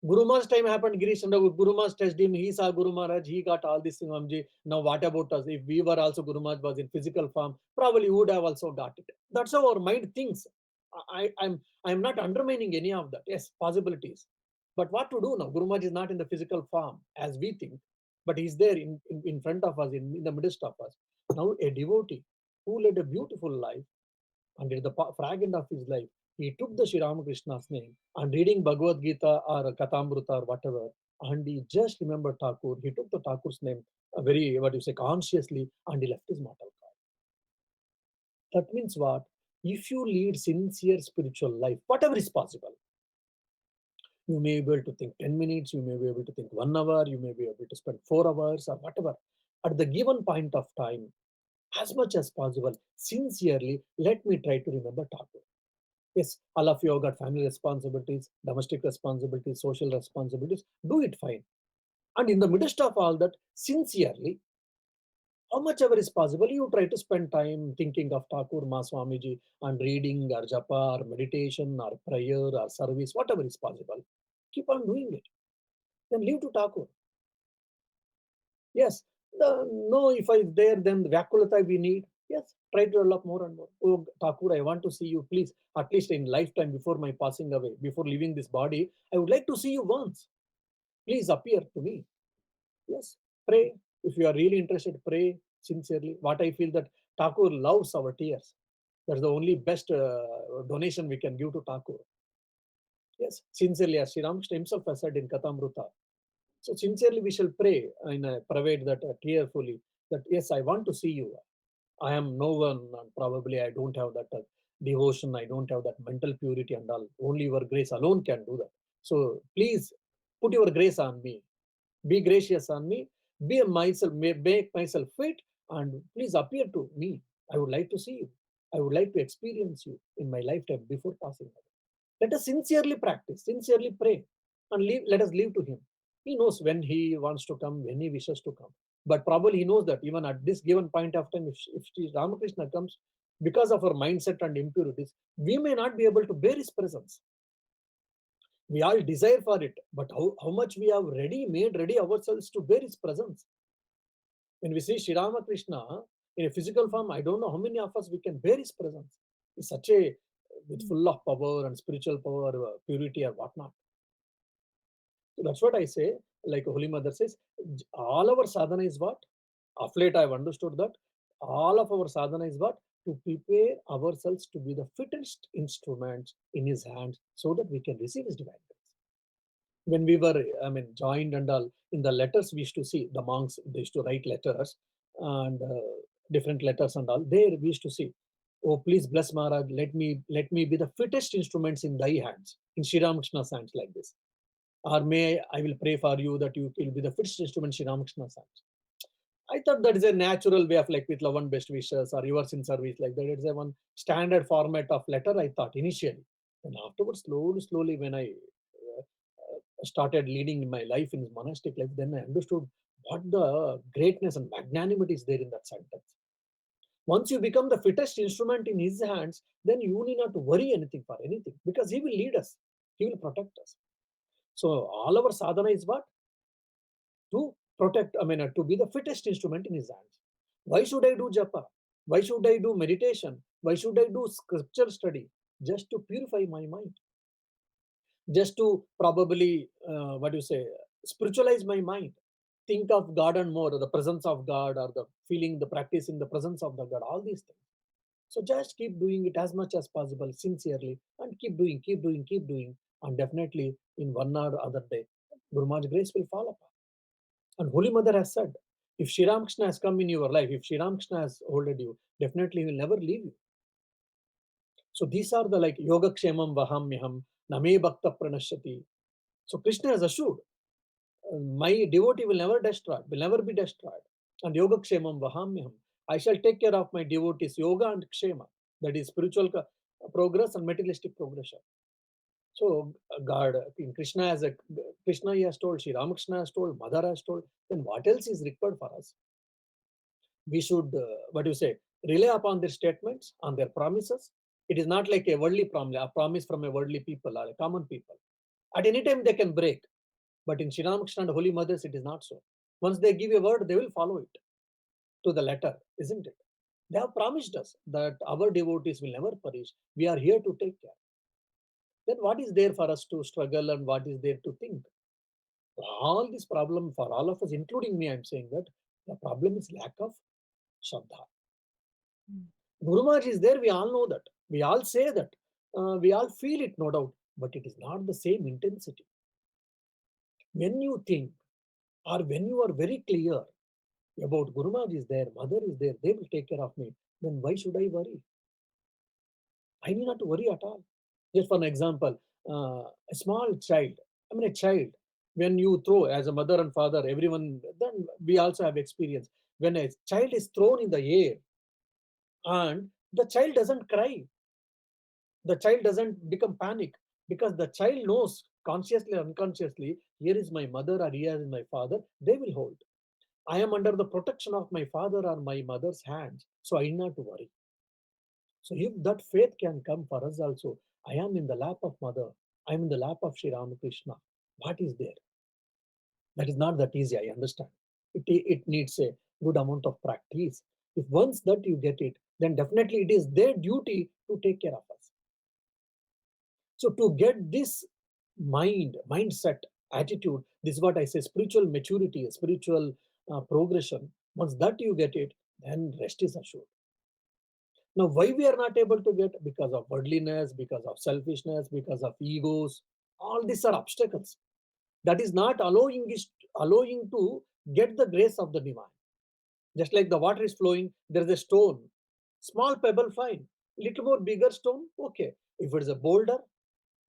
Guru Maharaj's time happened, Girish and Guru Maharaj tested him. He saw Guru Maharaj, he got all this thing, Amji. Now, what about us? If we were also, Guru Maharaj was in physical form, probably would have also got it. That's how our mind thinks. I'm not undermining any of that. Yes, possibilities. But what to do now? Guru Maharaj is not in the physical form as we think, but he's there in front of us, in the midst of us. Now, a devotee who led a beautiful life, and in the fragment of his life, he took the Sri Ramakrishna's name and reading Bhagavad Gita or Katamrita or whatever, and he just remembered Thakur. He took the Thakur's name very, what you say, consciously, and he left his mortal body. That means what? If you lead sincere spiritual life, whatever is possible, you may be able to think 10 minutes, you may be able to think 1 hour, you may be able to spend 4 hours or whatever. At the given point of time, as much as possible, sincerely, let me try to remember Thakur. Yes, all of you have got family responsibilities, domestic responsibilities, social responsibilities. Do it fine. And in the midst of all that, sincerely, how much ever is possible, you try to spend time thinking of Thakur Ma Swamiji and reading or japa or meditation or prayer or service, whatever is possible. Keep on doing it. Then leave to Thakur. Yes, no, if I there, then the Vyakulata we need. Yes, try to develop more and more. Oh, Thakur, I want to see you, please, at least in lifetime before my passing away, before leaving this body, I would like to see you once. Please appear to me. Yes, pray. If you are really interested, pray sincerely. What I feel that Thakur loves our tears. That's the only best donation we can give to Thakur. Yes, sincerely, as Sri Ramakrishna himself has said in Katamruta. So sincerely, we shall pray in a private that tearfully that yes, I want to see you. I am no one, and probably I don't have that devotion. I don't have that mental purity and all. Only your grace alone can do that. So please put your grace on me. Be gracious on me. Be myself. Make myself fit, and please appear to me. I would like to see you. I would like to experience you in my lifetime before passing away. Let us sincerely practice, sincerely pray, and let us leave to Him. He knows when He wants to come, when He wishes to come. But probably He knows that even at this given point of time, if Sri Ramakrishna comes, because of our mindset and impurities, we may not be able to bear His presence. We all desire for it, but how much we have made ready ourselves to bear His presence. When we see Sri Ramakrishna in a physical form, I don't know how many of us we can bear His presence. He's such a with full of power and spiritual power, purity or whatnot. So that's what I say. Like Holy Mother says, all our sadhana is what? Of late I have understood that all of our sadhana is what? To prepare ourselves to be the fittest instruments in His hands so that we can receive His divine grace. when we were, I mean, joined and all, in the letters we used to see the monks, they used to write letters and different letters and all. There we used to see, oh, please bless Maharaj, let me be the fittest instruments in thy hands, in Sri Ramakrishna's hands, like this. Or may I will pray for you that you will be the fittest instrument in Sri Ramakrishna's hands. I thought that is a natural way of, like, with love and best wishes or yours in service, like that. It's a one standard format of letter, I thought initially. And afterwards, slowly, when I started leading my life in monastic life, then I understood what the greatness and magnanimity is there in that sentence. Once you become the fittest instrument in his hands, then you need not to worry anything for anything, because he will lead us, he will protect us. So all our sadhana is what? To protect, I mean, to be the fittest instrument in his hands. Why should I do japa? Why should I do meditation? Why should I do scripture study? Just to purify my mind, just to probably, what do you say, spiritualize my mind, think of God and more, the presence of God, or the feeling, the practicing the presence of the God, all these things. So just keep doing it as much as possible, sincerely, and keep doing, and definitely in one or other day, Guru Maharaj grace will fall upon. And Holy Mother has said, if Sri Ramakrishna has come in your life, if Sri Ramakrishna has holded you, definitely he will never leave you. So these are the, like, yoga kshemam vahamyaham, name bhakta pranashati. So Krishna has assured, my devotee will never destroy, will never be destroyed. And yoga kshemam vahamyaham, I shall take care of my devotees, yoga and kshema, that is spiritual progress and materialistic progression. So God, in Krishna, as a Krishna, he has told, Sri Ramakrishna has told, Mother has told, then what else is required for us? We should, what do you say, rely upon their statements, on their promises. It is not like a worldly promise, a promise from a worldly people or a common people. At any time they can break. But in Sri Ramakrishna and Holy Mothers, it is not so. Once they give a word, they will follow it to the letter, isn't it? They have promised us that our devotees will never perish. We are here to take care. Then what is there for us to struggle, and what is there to think? All this problem for all of us, including me, I'm saying that the problem is lack of Shraddha. Guru Maharaj is there, we all know that. We all say that. We all feel it, no doubt. But it is not the same intensity. When you think, or when you are very clear about Guru Maharaj is there, Mother is there, they will take care of me, then why should I worry? I need not to worry at all. Just for an example, a small child, I mean a child, when you throw, as a mother and father, everyone, then we also have experience. When a child is thrown in the air and the child doesn't cry, the child doesn't become panic, because the child knows consciously or unconsciously, here is my mother or here is my father, they will hold. I am under the protection of my father or my mother's hands, so I need not to worry. So if that faith can come for us also, I am in the lap of Mother, I am in the lap of Sri Ramakrishna. What is there? That is not that easy, I understand. It needs a good amount of practice. If once that you get it, then definitely it is their duty to take care of us. So to get this mindset, attitude, this is what I say, spiritual maturity, spiritual progression. Once that you get it, then rest is assured. Now, why we are not able to get? Because of worldliness, because of selfishness, because of egos. All these are obstacles. That is not allowing to get the grace of the divine. Just like the water is flowing, there is a stone, small pebble, fine. Little more bigger stone, okay. If it is a boulder,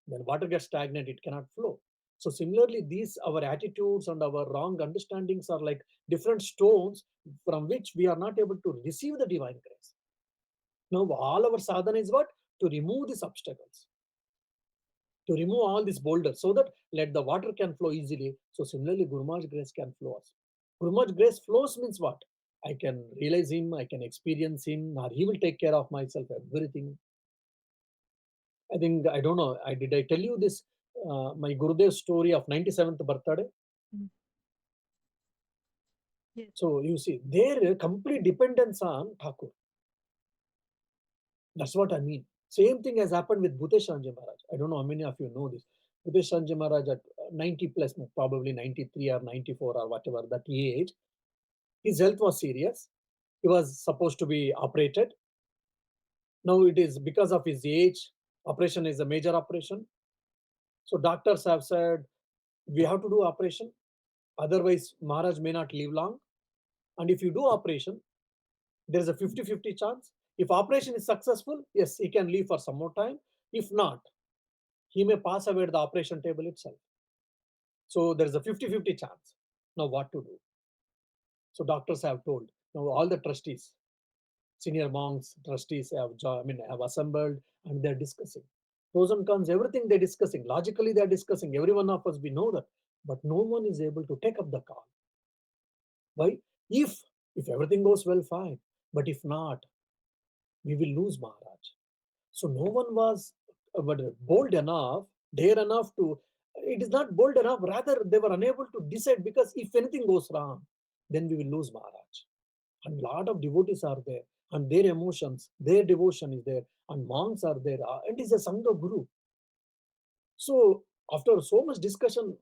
then water gets stagnant, it cannot flow. So similarly, these our attitudes and our wrong understandings are like different stones from which we are not able to receive the divine grace. Now, all our sadhana is what? To remove these obstacles, to remove all these boulders, so that let the water can flow easily. So similarly, Guru Maharaj grace can flow us. Guru Maharaj grace flows means what? I can realize him, I can experience him, or he will take care of myself, everything. I think, I don't know, did I tell you this, my Gurudev's story of 97th birthday? Mm. Yes. So you see, their complete dependence on Thakur. That's what I mean. Same thing has happened with Bhutesh Sanjay Maharaj. I don't know how many of you know this. Bhutesh Sanjay Maharaj at 90 plus, probably 93 or 94 or whatever, that age, his health was serious. He was supposed to be operated. Now it is because of his age, operation is a major operation. So doctors have said, We have to do operation, otherwise Maharaj may not live long. And if you do operation, there is a 50-50 chance. If operation is successful, yes, he can live for some more time. If not, he may pass away at the operation table itself. So there is a 50-50 chance. Now what to do? So doctors have told, now all the trustees, senior monks, trustees have assembled, and they're discussing pros and cons, everything they're discussing. Logically, they're discussing. Every one of us, we know that, but no one is able to take up the call. Why? If everything goes well, fine. But if not, we will lose Maharaj. So no one was bold enough, dare enough to. It is not bold enough. Rather, they were unable to decide, because if anything goes wrong, then we will lose Maharaj. And lot of devotees are there, and their emotions, their devotion is there, and monks are there, and it's a Sangha Guru. So after so much discussion,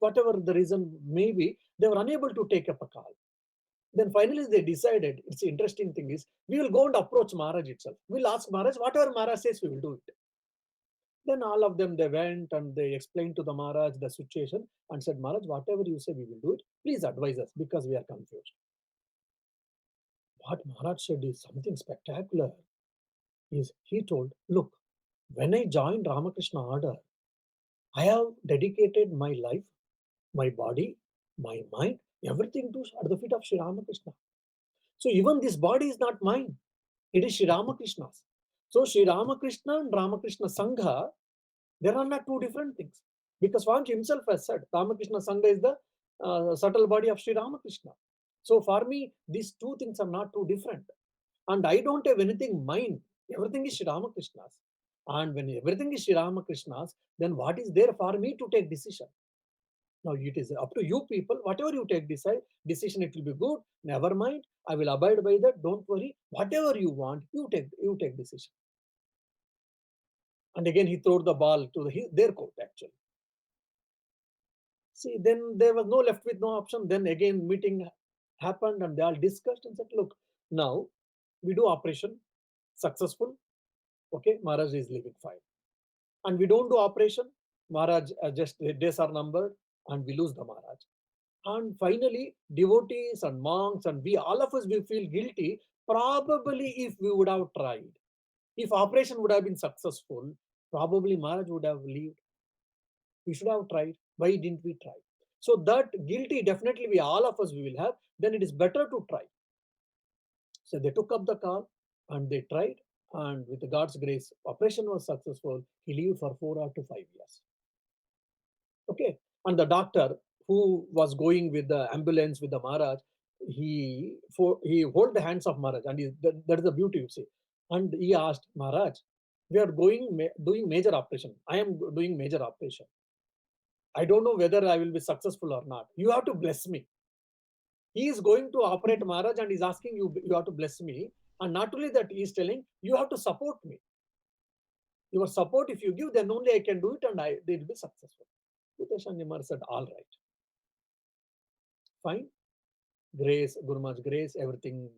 whatever the reason may be, they were unable to take up a call. Then finally they decided, it's the interesting thing is, we will go and approach Maharaj itself. We'll ask Maharaj, whatever Maharaj says, we will do it. Then all of them, they went and they explained to the Maharaj the situation and said, Maharaj, whatever you say, we will do it. Please advise us, because we are confused. What Maharaj said is something spectacular. He told, look, when I joined Ramakrishna order, I have dedicated my life, my body, my mind, everything to at the feet of Sri Ramakrishna. So even this body is not mine. It is Sri Ramakrishna's. So Sri Ramakrishna and Ramakrishna Sangha, there are not two different things. Because Swami himself has said, Ramakrishna Sangha is the subtle body of Sri Ramakrishna. So for me, these two things are not too different. And I don't have anything mine. Everything is Sri Ramakrishna's. And when everything is Sri Ramakrishna's, then what is there for me to take decision? Now it is up to you people. Whatever you take decision, it will be good. Never mind. I will abide by that. Don't worry. Whatever you want, you take decision. And again, he threw the ball to their court actually. See, then there was no left with no option. Then again, meeting happened and they all discussed and said, look, now we do operation successful. Okay, Maharaj is living fine. And we don't do operation, Maharaj, just days are numbered, and we lose the Maharaj. And finally, devotees and monks and we, all of us, we feel guilty. Probably if we would have tried, if operation would have been successful, probably Maharaj would have lived. We should have tried. Why didn't we try? So that guilty, definitely we, all of us, we will have. Then it is better to try. So they took up the call and they tried. And with God's grace, operation was successful. He lived for 4 or to 5 years. Okay. And the doctor who was going with the ambulance with the Maharaj, he hold the hands of Maharaj, and that is the beauty, you see. And he asked Maharaj, we are doing major operation. I am doing major operation. I don't know whether I will be successful or not. You have to bless me. He is going to operate Maharaj and is asking you, you have to bless me. And not only that, he is telling, you have to support me. Your support, if you give, then only I can do it and they will be successful. Hitesh and Nimar said, all right. Fine. Grace, Guru Maharaj's grace, everything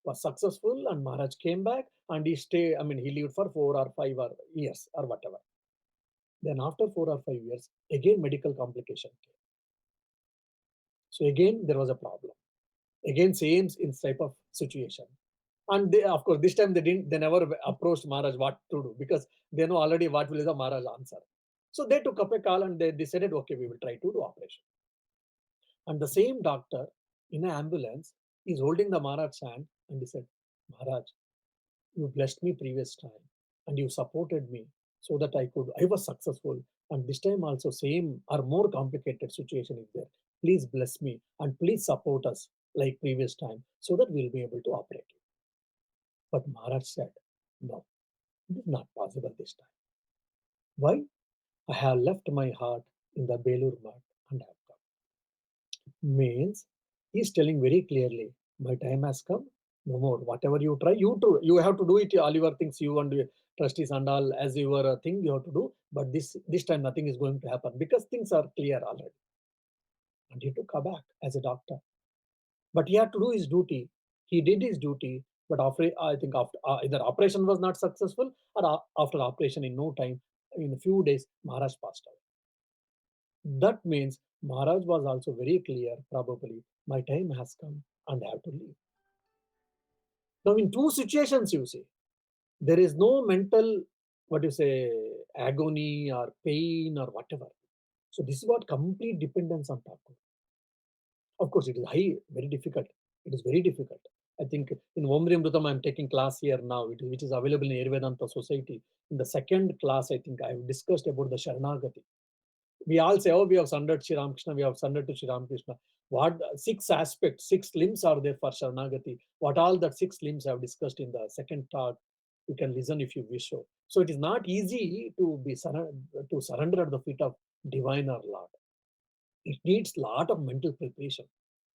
was successful, and Maharaj came back and he he lived for 4 or 5 years or whatever. Then after 4 or 5 years, again medical complication came. So again there was a problem. Again same in type of situation. And they, of course, this time they never approached Maharaj what to do, because they know already what will be the Maharaj answer. So they took up a call and they decided, okay, we will try to do operation. And the same doctor in an ambulance is holding the Maharaj's hand and he said, Maharaj, you blessed me previous time and you supported me so that I was successful. And this time also same or more complicated situation is there. Please bless me and please support us like previous time so that we'll be able to operate. But Maharaj said, no, it is not possible this time. Why? I have left my heart in the Belur mud and have come. Means he's telling very clearly, my time has come. No more. Whatever you try, you have to do it. All your things, you and your trustees and all, as your thing, you have to do. But this time, nothing is going to happen because things are clear already. And he took aback as a doctor. But he had to do his duty. He did his duty. But after, I think after either operation was not successful or after operation, in no time, in a few days, Maharaj passed away. That means Maharaj was also very clear, probably, my time has come and I have to leave. Now, in two situations, you see, there is no mental, what you say, agony or pain or whatever. So, this is what complete dependence on Thakur. Of course, it is high, very difficult. It is very difficult. I think in Omri Amritam, I'm taking class here now, which is available in Ayurvedanta Society. In the second class, I think I have discussed about the Sharanagati. We all say, oh, we have surrendered Sri Ramakrishna, we have surrendered to Sri Ramakrishna. What six aspects, six limbs are there for Sharanagati? What all that six limbs I have discussed in the second talk? You can listen if you wish so. So it is not easy to surrender at the feet of divine or Lord. It needs lot of mental preparation.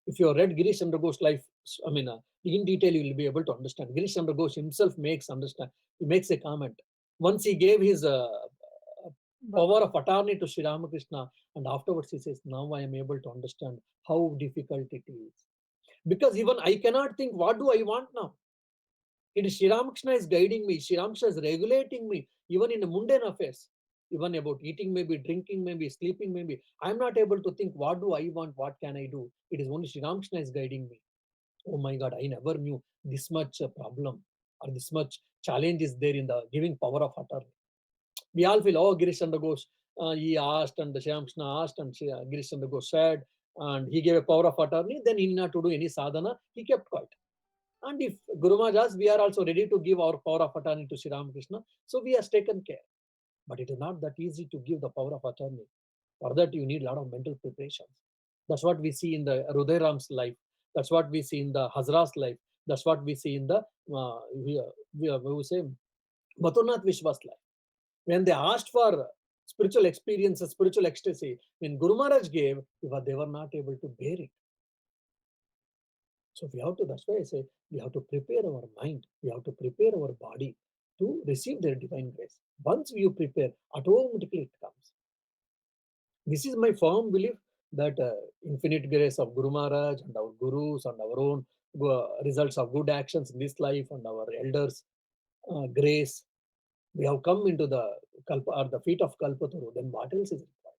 If you have read Girish Chandra Ghosh's life, I mean, in detail, you will be able to understand. Girish Chandra Ghosh himself he makes a comment. Once he gave his power of attorney to Sri Ramakrishna, and afterwards he says, now I am able to understand how difficult it is. Because even I cannot think, what do I want now? It is Sri Ramakrishna is guiding me, Sri Ramakrishna is regulating me, even in the mundane affairs, even about eating, maybe drinking, maybe sleeping, maybe. I am not able to think, what do I want, what can I do? It is only Sri Ramakrishna is guiding me. Oh my God, I never knew this much problem or this much challenge is there in the giving power of attorney. We all feel, oh, Girish Chandra Ghosh, he asked and Sri Ramakrishna asked and Girish Chandra Ghosh said, and he gave a power of attorney, then he not to do any sadhana, he kept quiet. And if Guru Maharaj asks, we are also ready to give our power of attorney to Sri Ramakrishna, so we have taken care. But it is not that easy to give the power of attorney. For that, you need a lot of mental preparations. That's what we see in the Hruday Ram's life. That's what we see in the Hazra's life. That's what we see in the, we say, Mathurnath Vishwas life. When they asked for spiritual experiences, spiritual ecstasy, when Guru Maharaj gave, they were not able to bear it. So we have to, that's why I say, we have to prepare our mind, we have to prepare our body to receive their divine grace. Once you prepare, automatically it comes. This is my firm belief that infinite grace of Guru Maharaj and our gurus and our own results of good actions in this life and our elders' grace, we have come into the Kalpa or the feet of Kalpataru, then what else is required?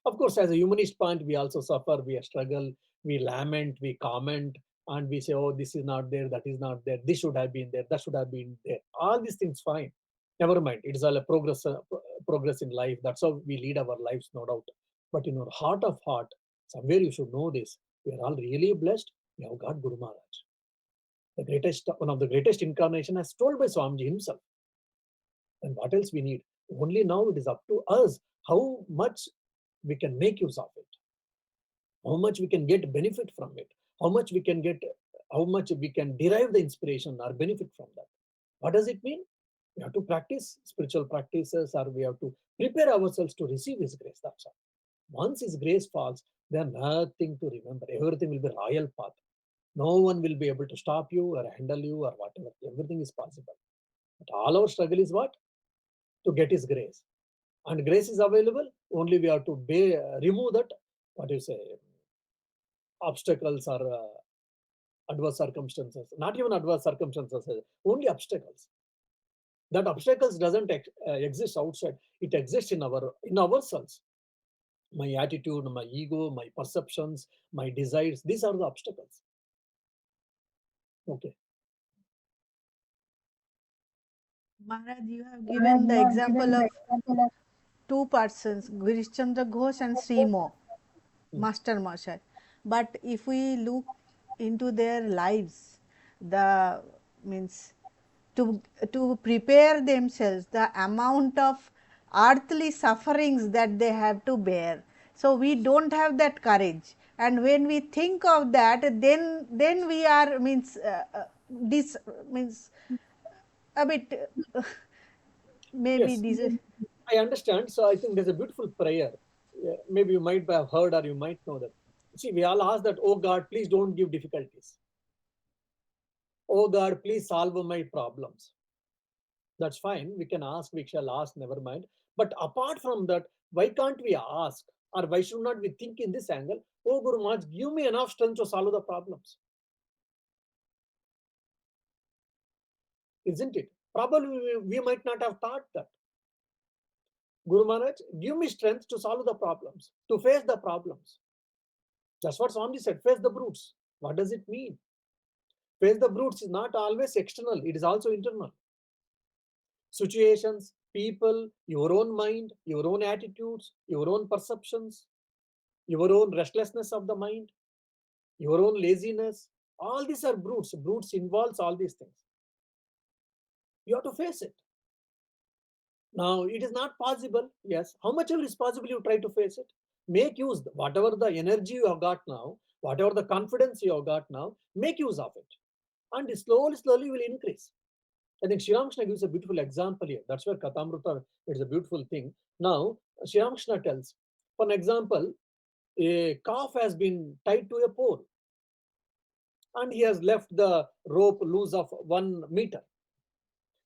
Of course, as a humanist point, we also suffer, we struggle, we lament, we comment, and we say, oh, this is not there, that is not there, this should have been there, that should have been there. All these things, fine. Never mind. It is all a progress in life. That's how we lead our lives, no doubt. But in our heart of heart, somewhere you should know this. We are all really blessed. We have got Guru Maharaj. The greatest, one of the greatest incarnation as told by Swamiji himself. And what else we need? Only now it is up to us how much we can make use of it, how much we can get benefit from it, how much we can get, how much we can derive the inspiration or benefit from that. What does it mean? We have to practice spiritual practices, or we have to prepare ourselves to receive His grace. That's all. Once His grace falls, then nothing to remember. Everything will be royal path. No one will be able to stop you or handle you or whatever. Everything is possible. But all our struggle is what? To get His grace. And grace is available. Only we have to remove that, what you say, obstacles or adverse circumstances. Not even adverse circumstances, only obstacles. That obstacles doesn't exist outside. It exists in ourselves. My attitude, my ego, my perceptions, my desires, these are the obstacles. Okay. Maharaj, you have given the example of two persons, Girish Chandra Ghosh and Srimo, Master Marshal. But if we look into their lives, the means to prepare themselves, the amount of earthly sufferings that they have to bear. So we don't have that courage, and when we think of that, then we are this means a bit maybe Yes, this. I understand. So I think there's a beautiful prayer. Maybe you might have heard or you might know that. See, we all ask that, oh God, please don't give difficulties. Oh God, please solve my problems. That's fine. We can ask, we shall ask, never mind. But apart from that, why can't we ask? Or why should not we think in this angle? Oh Guru Maharaj, give me enough strength to solve the problems. Isn't it? Probably we might not have thought that. Guru Maharaj, give me strength to solve the problems, to face the problems. That's what Swami said, face the brutes. What does it mean? Face the brutes is not always external, it is also internal. Situations, people, your own mind, your own attitudes, your own perceptions, your own restlessness of the mind, your own laziness, all these are brutes. Brutes involves all these things. You have to face it. Now, it is not possible. Yes. How much ever is possible, you try to face it. Make use, whatever the energy you have got now, whatever the confidence you have got now, make use of it. And slowly, slowly will increase. I think Sri Ramakrishna gives a beautiful example here. That's where Kathamrita is a beautiful thing. Now, Sri Ramakrishna tells, for an example, a calf has been tied to a pole and he has left the rope loose of 1 meter.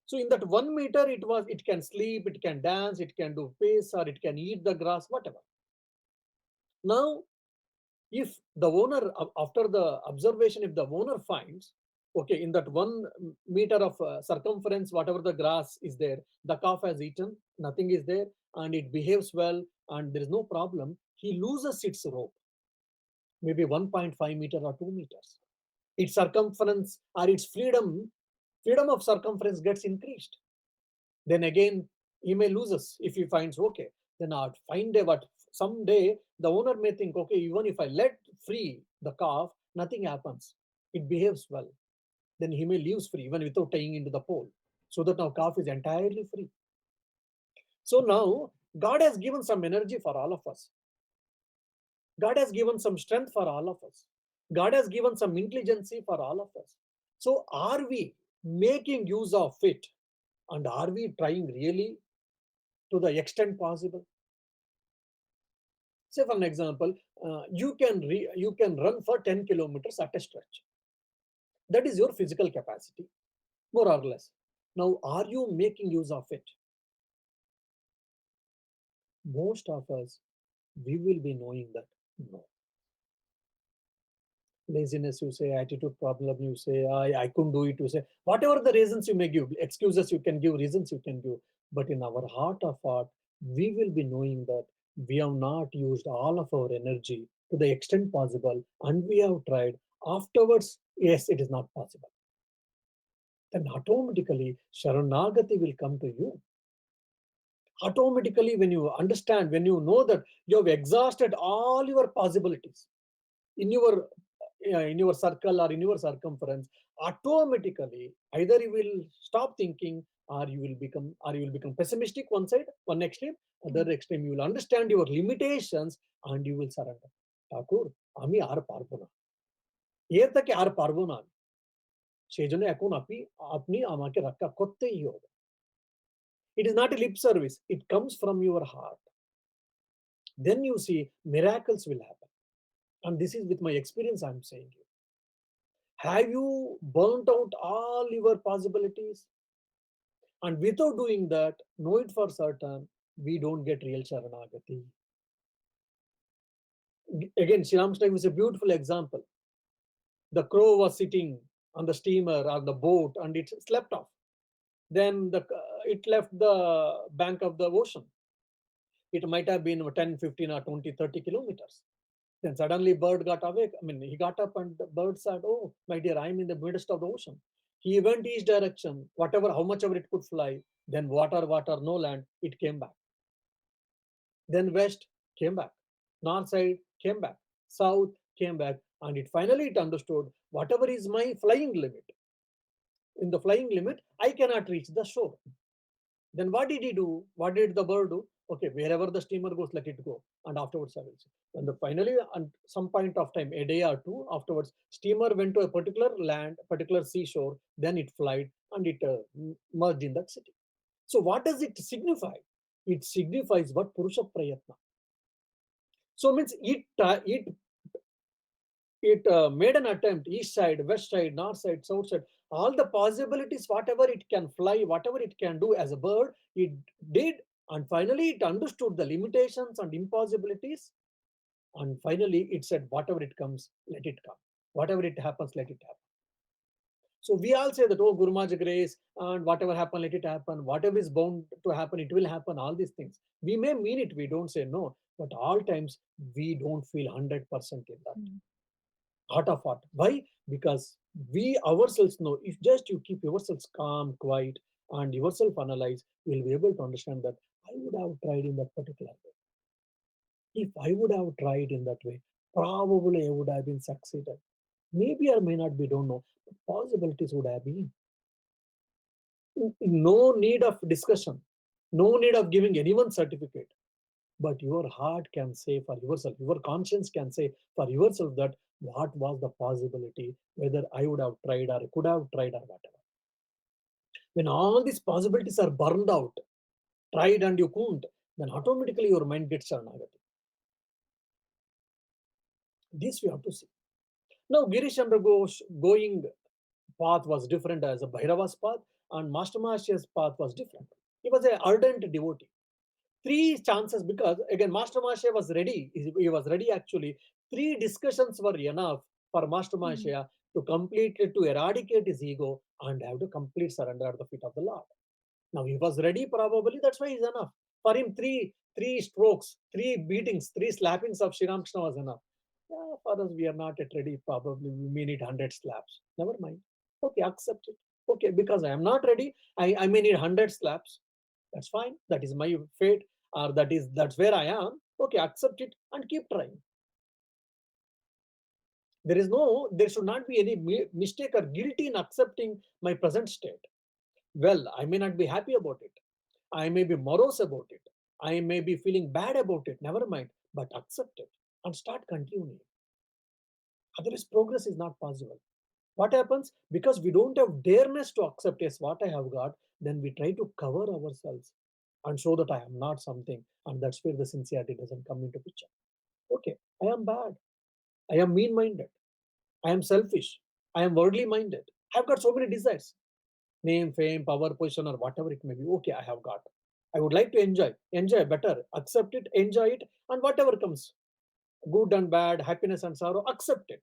So in that 1 meter, it can sleep, it can dance, it can do pace, or it can eat the grass, whatever. Now, if the owner, after the observation, if the owner finds, okay, in that 1 meter of circumference, whatever the grass is there, the calf has eaten, nothing is there, and it behaves well, and there is no problem, he loses its rope, maybe 1.5 meter or 2 meters. Its circumference or its freedom of circumference gets increased. Then again, he may lose us if he finds, okay, then I'll find a what someday the owner may think, okay, even if I let free the calf, nothing happens. It behaves well. Then he may leave free even without tying into the pole. So that now calf is entirely free. So now God has given some energy for all of us. God has given some strength for all of us. God has given some intelligence for all of us. So are we making use of it? And are we trying really to the extent possible? Say for an example, you can run for 10 kilometers at a stretch. That is your physical capacity, more or less. Now, are you making use of it? Most of us, we will be knowing that no. Laziness, you say, attitude problem, you say, I couldn't do it, you say, whatever the reasons you may give, excuses you can give, reasons you can give. But in our heart of heart, we will be knowing that we have not used all of our energy to the extent possible and we have tried. Afterwards, yes, it is not possible. Then automatically, Sharanagati will come to you. Automatically, when you understand, when you know that you have exhausted all your possibilities in your circle or in your circumference, automatically either you will stop thinking or you will become pessimistic one side, one extreme, other extreme you will understand your limitations and you will surrender. ঠাকুর আমি আর পারবো না, এর থেকে আর পারবো না, সেই জন্য এখন আপনি আমাকে রক্ষা করতেই হবে. It is not a lip service, it comes from your heart. Then you see miracles will happen. And this is with my experience I'm saying you. Have you burnt out all your possibilities? And without doing that, know it for certain, we don't get real Sharanagati. Again, Sri Ramakrishna was a beautiful example. The crow was sitting on the steamer or the boat and it slept off. Then it left the bank of the ocean. It might have been 10, 15 or 20, 30 kilometers. Then suddenly bird got awake. I mean, he got up and the bird said, oh, my dear, I'm in the midst of the ocean. He went each direction, whatever, how much ever it could fly. Then water, no land, it came back. Then west, came back. North side, came back. South, came back. And finally it understood, whatever is my flying limit. In the flying limit, I cannot reach the shore. Then what did he do? What did the bird do? Okay, wherever the steamer goes, let it go. And afterwards, I will see. And finally, at some point of time, a day or two afterwards, steamer went to a particular land, particular seashore. Then it flied and it merged in that city. So what does it signify? It signifies what Purusha Prayatna. So means it made an attempt, east side, west side, north side, south side, all the possibilities, whatever it can fly, whatever it can do as a bird, it did. And finally, it understood the limitations and impossibilities. And finally, it said, whatever it comes, let it come. Whatever it happens, let it happen. So we all say that, oh, Guru Maharaj grace, and whatever happen, let it happen. Whatever is bound to happen, it will happen. All these things. We may mean it, we don't say no, but all times we don't feel 100% in that. Heart of heart. Why? Because we ourselves know, if just you keep yourselves calm, quiet, and yourself analyze, you'll be able to understand that I would have tried in that particular way. If I would have tried in that way, probably I would have been succeeded. Maybe or may not be, don't know. But possibilities would have been. No need of discussion, no need of giving anyone certificate. But your heart can say for yourself, your conscience can say for yourself that what was the possibility, whether I would have tried or could have tried or whatever. When all these possibilities are burned out, tried and you couldn't, then automatically your mind gets negative. This we have to see. Now, Girish Chandra Ghosh going path was different as a Bhairava's path, and Master Maharshya's path was different. He was an ardent devotee. Three chances, because again Master Mahashaya was ready. He was ready actually. Three discussions were enough for Master Mahashaya to completely to eradicate his ego and have to complete surrender at the feet of the Lord. Now he was ready, probably that's why he's enough. For him, three strokes, three beatings, three slappings of Sri Krishna was enough. Yeah, for us, we are not yet ready. Probably we may need 100 slaps. Never mind. Okay, accept it. Okay, because I am not ready, I may need 100 slaps. That's fine. That is my fate, or that's where I am. Okay, accept it and keep trying. There should not be any mistake or guilty in accepting my present state. Well, I may not be happy about it. I may be morose about it. I may be feeling bad about it. Never mind, but accept it and start continuing. Otherwise, progress is not possible. What happens? Because we don't have dareness to accept, yes, what I have got, then we try to cover ourselves and show that I am not something. And that's where the sincerity doesn't come into picture. Okay, I am bad. I am mean minded. I am selfish. I am worldly minded. I've got so many desires, name, fame, power, position, or whatever it may be. Okay, I have got. I would like to enjoy better, accept it, enjoy it, and whatever comes, good and bad, happiness and sorrow, accept it.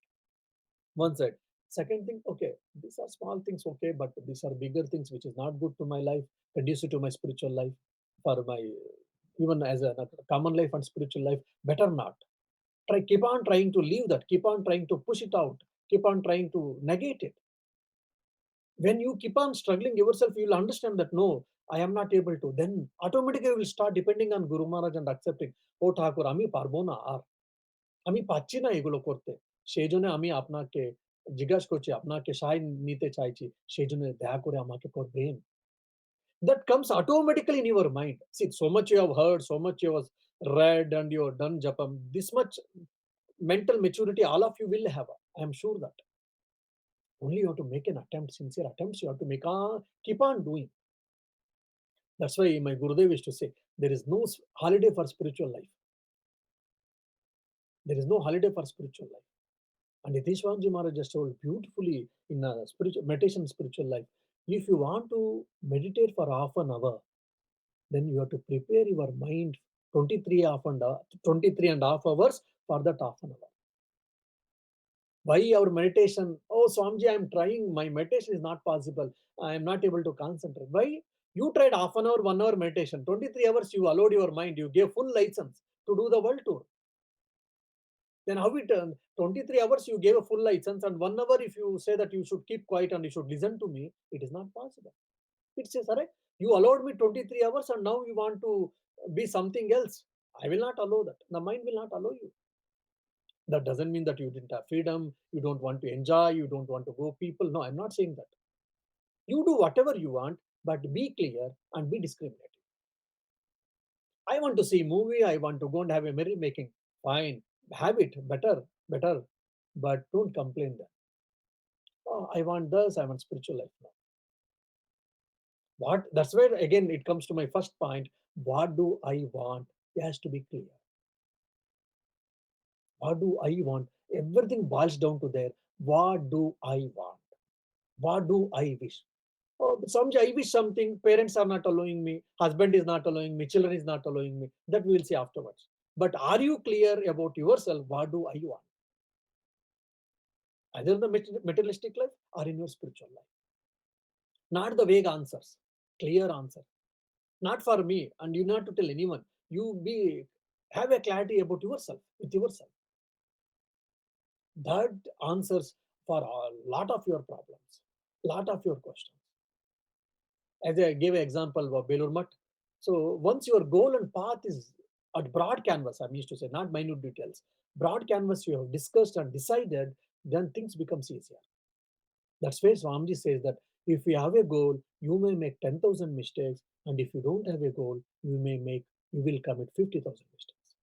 One side. Second thing, okay, these are small things, okay, but these are bigger things which is not good to my life, conducive to my spiritual life, for my even as a common life and spiritual life, better not. Keep on trying to leave that, keep on trying to push it out, keep on trying to negate it. When you keep on struggling yourself, you will understand that no, I am not able to. Then automatically you will start depending on Guru Maharaj and accepting, oh Thakur, আমি পারবো না আর, আমি পাচ্ছি না এগুলো করতে, সেই জন্য আমি আপনাকে জিজ্ঞাসা করছি, আপনাকে সাহায্য নিতে চাইছি, সেই জন্য দয়া করে আমাকে করবেন. That comes automatically in your mind. See, so much you have heard, so much you have read, and you have done japam. This much mental maturity, all of you will have. I am sure that. Only you have to make an attempt, sincere attempts. You have to keep on doing. That's why my Gurudev used to say, there is no holiday for spiritual life. There is no holiday for spiritual life. And Yatishwanji Maharaj just told beautifully in a spiritual meditation, spiritual life. If you want to meditate for half an hour, then you have to prepare your mind 23 and a half hours for that half an hour. Why our meditation? Oh, Swamiji, I am trying. My meditation is not possible. I am not able to concentrate. Why? You tried half an hour, 1 hour meditation. 23 hours you allowed your mind. You gave full license to do the world tour. Then how it 23 hours you gave a full license, and 1 hour if you say that you should keep quiet and you should listen to me, it is not possible. It says, "Arre, you allowed me 23 hours and now you want to be something else. I will not allow that. The mind will not allow you." That doesn't mean that you didn't have freedom, you don't want to enjoy, you don't want to go people. No, I'm not saying that. You do whatever you want, but be clear and be discriminating. I want to see movie, I want to go and have a merry making. Fine, have it, better. But don't complain that. Oh, I want this, I want spiritual life now. What? That's where again it comes to my first point. What do I want? It has to be clear. What do I want? Everything boils down to there. What do I want? What do I wish? Oh, I wish something. Parents are not allowing me. Husband is not allowing me. Children is not allowing me. That we will see afterwards. But are you clear about yourself? What do I want? either in the materialistic life or in your spiritual life. Not the vague answers, clear answer. Not for me, and you not to tell anyone. You be have a clarity about yourself with yourself. That answers for a lot of your problems, lot of your questions. As I gave an example of Belur Mutt. So once your goal and path is at broad canvas, I mean to say, not minute details, broad canvas you have discussed and decided, then things becomes easier. That's why Swamiji says that if you have a goal, you may make 10,000 mistakes, and if you don't have a goal, you will commit 50,000 mistakes.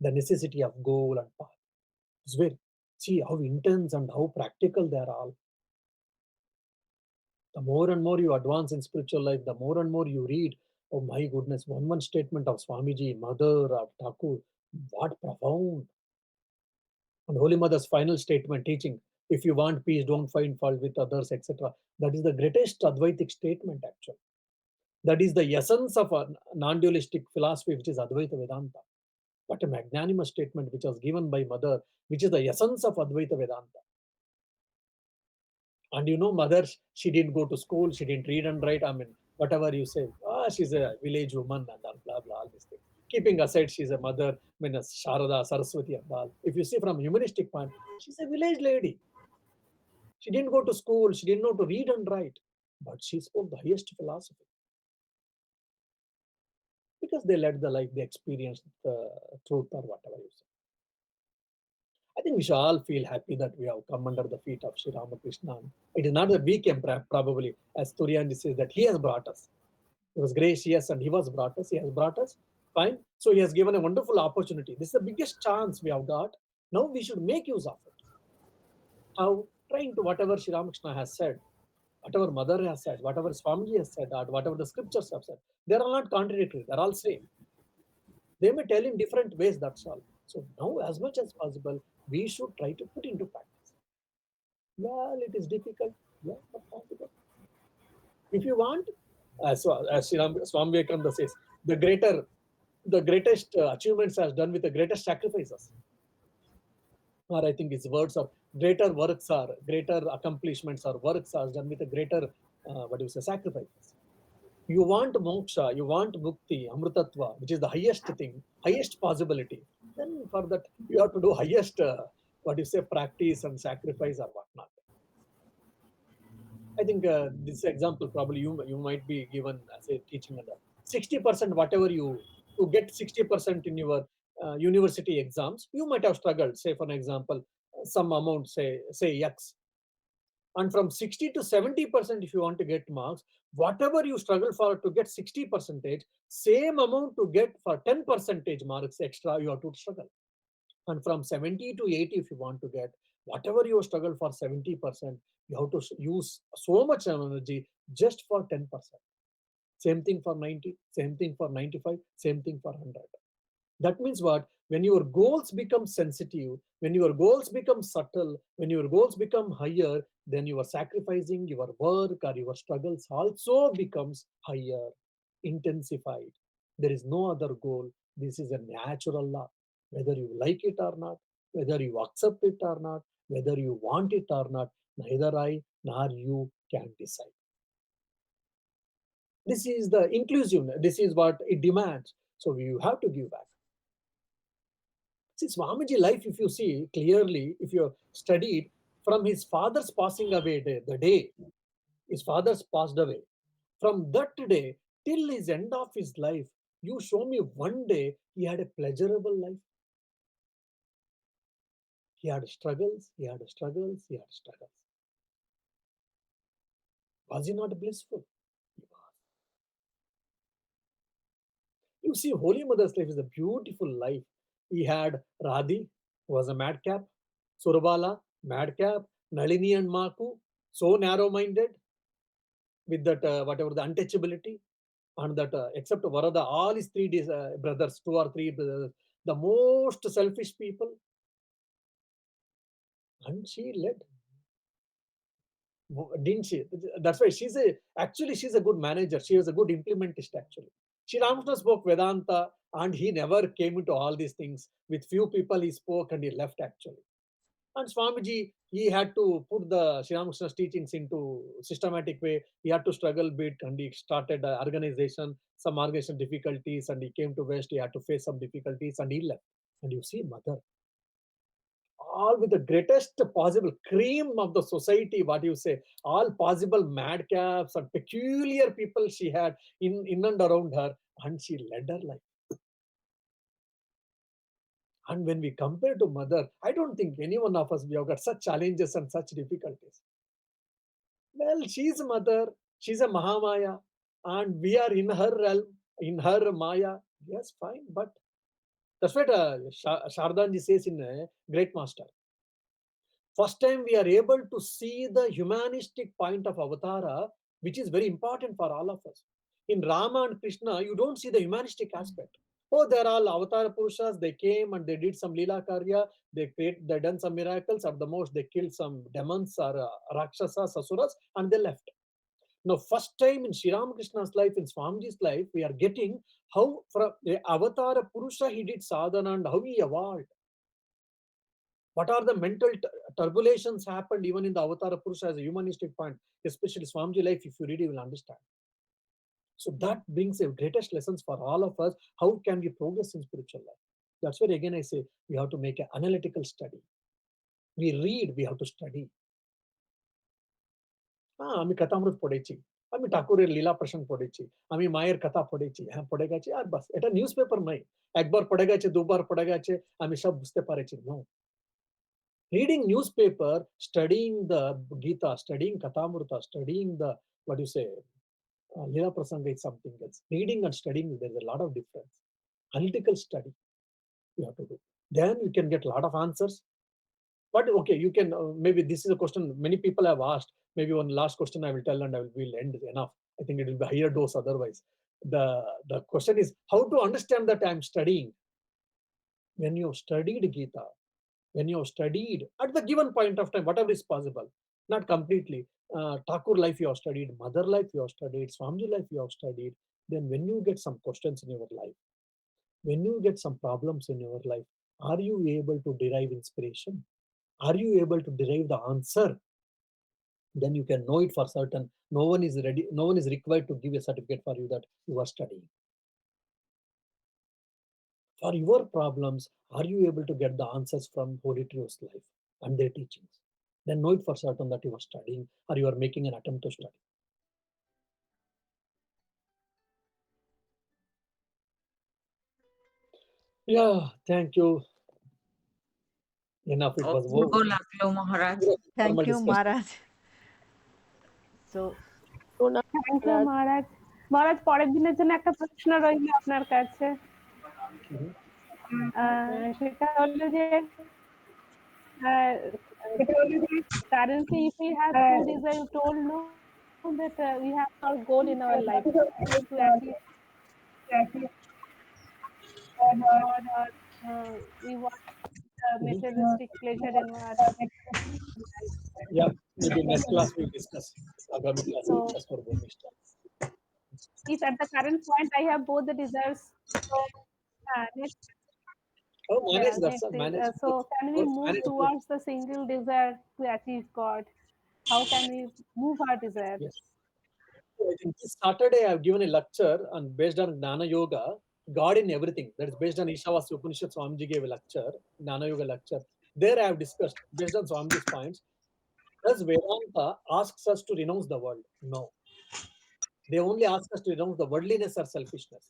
The necessity of goal and path is very, see how intense and how practical they are all. The more and more you advance in spiritual life, the more and more you read. Oh my goodness, one statement of Swamiji, Mother, of Thakur, what profound. And Holy Mother's final statement teaching, if you want peace, don't find fault with others, etc. That is the greatest Advaitic statement, actually. That is the essence of a non dualistic philosophy, which is Advaita Vedanta. What a magnanimous statement which was given by Mother, which is the essence of Advaita Vedanta. And you know, Mother, she didn't go to school, she didn't read and write. I mean, whatever you say, she's a village woman and blah, blah, all these things. Keeping aside, she's a mother, I mean, a Sharada, Saraswati, and all. If you see from humanistic point, she's a village lady. She didn't go to school, she didn't know to read and write, but she spoke the highest philosophy. Because they led the life, they experienced the truth or whatever you say. I think we should all feel happy that we have come under the feet of Sri Ramakrishna. It is not that we came, probably, as Turiandi says, that he has brought us. He was gracious and he was brought us. He has brought us. Fine. So he has given a wonderful opportunity. This is the biggest chance we have got. Now we should make use of it. How? Trying to whatever Sri Ramakrishna has said, whatever Mother has said, whatever Swamiji has said, or whatever the scriptures have said, they are all not contradictory. They are all same. They may tell in different ways, that's all. So now, as much as possible, we should try to put into practice. Well, it is difficult. Yeah, but possible. If you want, as Swami Vivekananda says, the greatest achievements has done with the greatest sacrifices. Or I think it's words of greater works are, greater accomplishments or works are done with a greater, sacrifices. You want moksha, you want mukti, amrutatva, which is the highest thing, highest possibility. Then for that, you have to do highest, practice and sacrifice or whatnot. I think this example probably you might be given as a teaching under 60% whatever you to get 60% in your university exams, you might have struggled. Say for an example, some amount, say X, and from 60 to 70% if you want to get marks, whatever you struggle for to get 60 percentage, same amount to get for 10 percentage marks extra, you have to struggle. And from 70 to 80 if you want to get whatever you struggle for 70%, you have to use so much energy just for 10%. Same thing for 90, same thing for 95, same thing for 100. That means what? When your goals become sensitive, when your goals become subtle, when your goals become higher, then your sacrificing, your work or your struggles also becomes higher, intensified. There is no other goal. This is a natural law. Whether you like it or not, whether you accept it or not, whether you want it or not, neither I nor you can decide. This is the inclusiveness. This is what it demands. So you have to give back. See, Swamiji life, if you see clearly, if you studied from his father's passing away the day his father's passed away, from that day till his end of his life, you show me one day he had a pleasurable life. He had struggles, he had struggles, he had struggles. Was he not blissful? He was. You see, Holy Mother's life is a beautiful life. He had Radhi, who was a madcap, Surabala, madcap, Nalini and Maku, so narrow-minded, with that whatever the untouchability, and that except Varada, all his three brothers, two or three brothers, the most selfish people, and she led, didn't she? That's why she's a good manager. She was a good implementist actually. Sri Ramakrishna spoke Vedanta, and he never came into all these things. With few people he spoke and he left actually. And Swamiji, he had to put the Sri Ramakrishna's teachings into systematic way. He had to struggle bit, and he started organization, some organization difficulties, and he came to West. He had to face some difficulties, and he left. And you see, mother, all with the greatest possible cream of the society, what you say, all possible madcaps and peculiar people she had in and around her, and she led her life. And when we compare to mother, I don't think any one of us, we have got such challenges and such difficulties. Well, she's a mother, she's a Mahamaya, and we are in her realm, in her Maya. Yes, fine, but that's what Shardanji says in Great Master. First time we are able to see the humanistic point of Avatara, which is very important for all of us. In Rama and Krishna, you don't see the humanistic aspect. Oh, they're all Avatar Purushas, they came and they did some Leela Karya, they done some miracles, at the most they killed some demons or Rakshasas, Asuras, and they left. Now, first time in Sri Ramakrishna's life, in Swamiji's life, we are getting how from Avatar Purusha he did sadhana and how he evolved. What are the mental turbulations happened even in the Avatar Purusha as a humanistic point, especially Swamiji life, if you read, you will understand. So that brings a greatest lessons for all of us. How can we progress in spiritual life? That's where again I say we have to make an analytical study. We read, we have to study. আমি কথামৃত পড়েছি, আমি ঠাকুরের লীলা প্রসঙ্গ পড়েছি, আমি মায়ের কথা পড়েছি, হ্যাঁ পড়ে গেছি আর বাস, এটা নিউজ পেপার নয়, একবার পড়ে গেছে, দুবার পড়ে গেছে, আমি সব বুঝতে পারেছি। No, reading newspaper, studying the Gita, studying Kathamrita, studying the, what do you say, Leela Prasanga is something else. Reading and studying, there's a lot of difference. Analytical study you have to do. Then you can get a lot of answers. But okay, you can, maybe this is a question many people have asked. Maybe one last question I will tell and will end enough. I think it will be higher dose otherwise. The question is how to understand that I'm studying. When you have studied Gita, when you have studied at the given point of time, whatever is possible, not completely. Thakur life you have studied, mother life you have studied, Swamiji life you have studied. Then when you get some questions in your life, when you get some problems in your life, are you able to derive inspiration? Are you able to derive the answer? Then you can know it for certain. No one is ready, no one is required to give a certificate for you that you are studying. For your problems, are you able to get the answers from Holy Trio's life and their teachings? Then know it for certain that you are studying or you are making an attempt to study. Yeah, thank you. Enough, it was অপূর্ব over. লাগলো Maharaj. Thank Normal you, discussion. Maharaj. So, thank you Maharaj. Maharaj, পরের দিনের জন্য একটা প্রশ্ন রইল আপনার কাছে। Mhm. সেটা হলো যে currently if we have two desire, you told no that we have our goal in our life to achieve God, or we want materialistic pleasure in our life. Yeah, maybe next class we'll discuss. Agami class we'll So discuss for Bhumishta. if at the current point I have both the desires, so next, Oh, manage yeah, that, next sir. is, Manage so both. can we move Manage both. towards the single desire to achieve God? How can we move our desire? Yes. I think this Saturday I have given a lecture on based on Gnana Yoga, God in everything. That is based on Ishavasya Upanishad. Swamiji gave a lecture, Gnana Yoga lecture. There I have discussed based on Swamiji's points. Does Vedanta asks us to renounce the world? No. They only ask us to renounce the worldliness or selfishness.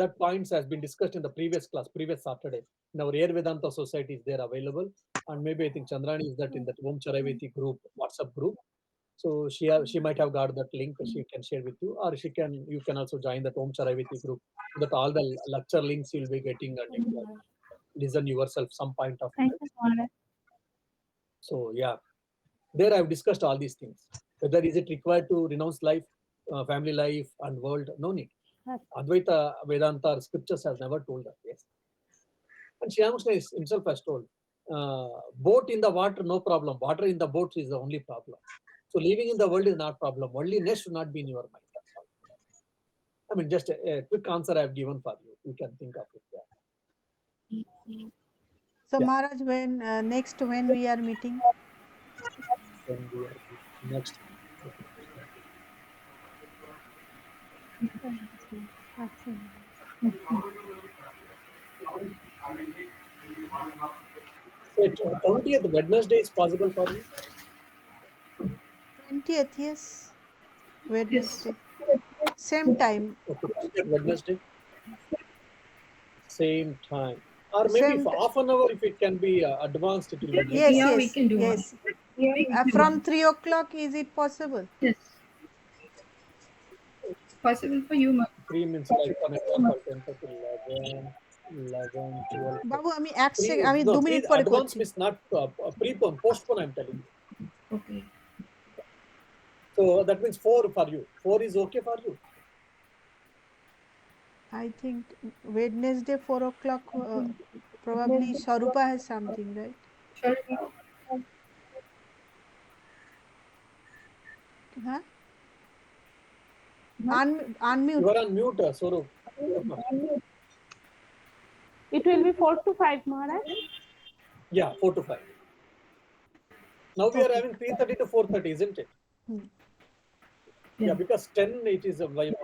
That points has been discussed in the previous class, previous Saturday. In our Air Vedanta society is there available. And maybe I think Chandrani is that in that Om Charaveti group, WhatsApp group. So she might have got that link. She can share with you, or you can also join that Om Charaveti group. So that all the lecture links you'll be getting and you can listen yourself some point of Thank time. you, Maharaj. So yeah, there I've discussed all these things. Whether is it required to renounce life, family life, and world? No need. Advaita Vedanta or scriptures has never told that. Yes, and Sri Ramakrishna himself has told, boat in the water, no problem. Water in the boat is the only problem. So living in the world is not problem. Worldliness should not be in your mind. That's all. I mean, just a quick answer I have given for you. You can think of it. Yeah. So Yeah. Maharaj, when next when we are meeting? Then we are next. So 20th Wednesday is possible for you? 20th, yes. Yes. Wednesday. Same time. Okay, 20th Wednesday, same time. Or maybe Same. for half an hour, if it can be advanced, it will be great. Yes, Yeah, we yes, can do one. yes. We can do From one. 3 o'clock, is it possible? Yes. Possible for you, ma'am. 3 means like, for example, 10, 11, 11, 12. বাবু আমি 3, আমি no, 2 3 minute পরে advance করছি। means not prepone, postpone, I'm telling you. Okay. So that means 4 for you. 4 is okay for you. I think Wednesday 4 o'clock, probably Sharupa has something, right? Sure. Huh? You Unmute. are on mute, Swarup. It will be 4 to 5, Maharaj. Yeah, 4 to 5. Now we are Okay. having 3:30 to 4:30, isn't it? Hmm. Yeah, because 10 it is while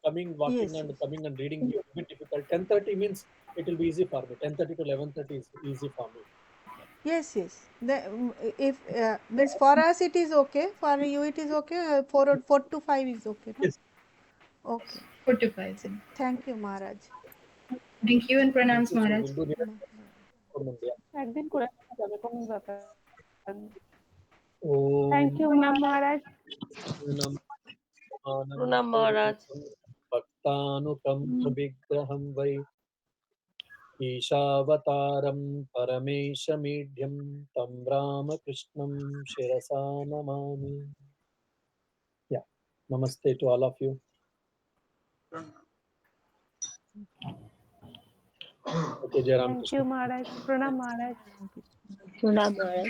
coming, walking Yes, and yes. coming and reading is a bit difficult. 10:30 means it will be easy for me. 10:30 to 11:30 is easy for me. Yes, yes. If means for us it is okay, for you it is okay. 4 to 5 is okay, no? Yes. Okay. 45. Thank you, Maharaj. Thank you and Thank pranams, you. So Maharaj. we'll do the একদিন করে নেওয়া যাবে, কোনো ব্যাপার না। Om Thank you, Maharaj. Nam Pranam Maharaj. Bhaktanukam Vigraham Vai Ishavataram Parameshamidhyam Tam Ramakrishnam Shirasa Namami. Yeah. Namaste to all of you. Okay, Jai Ram Thank Krishna. you, Maharaj. Pranam, Maharaj. Pranam Maharaj.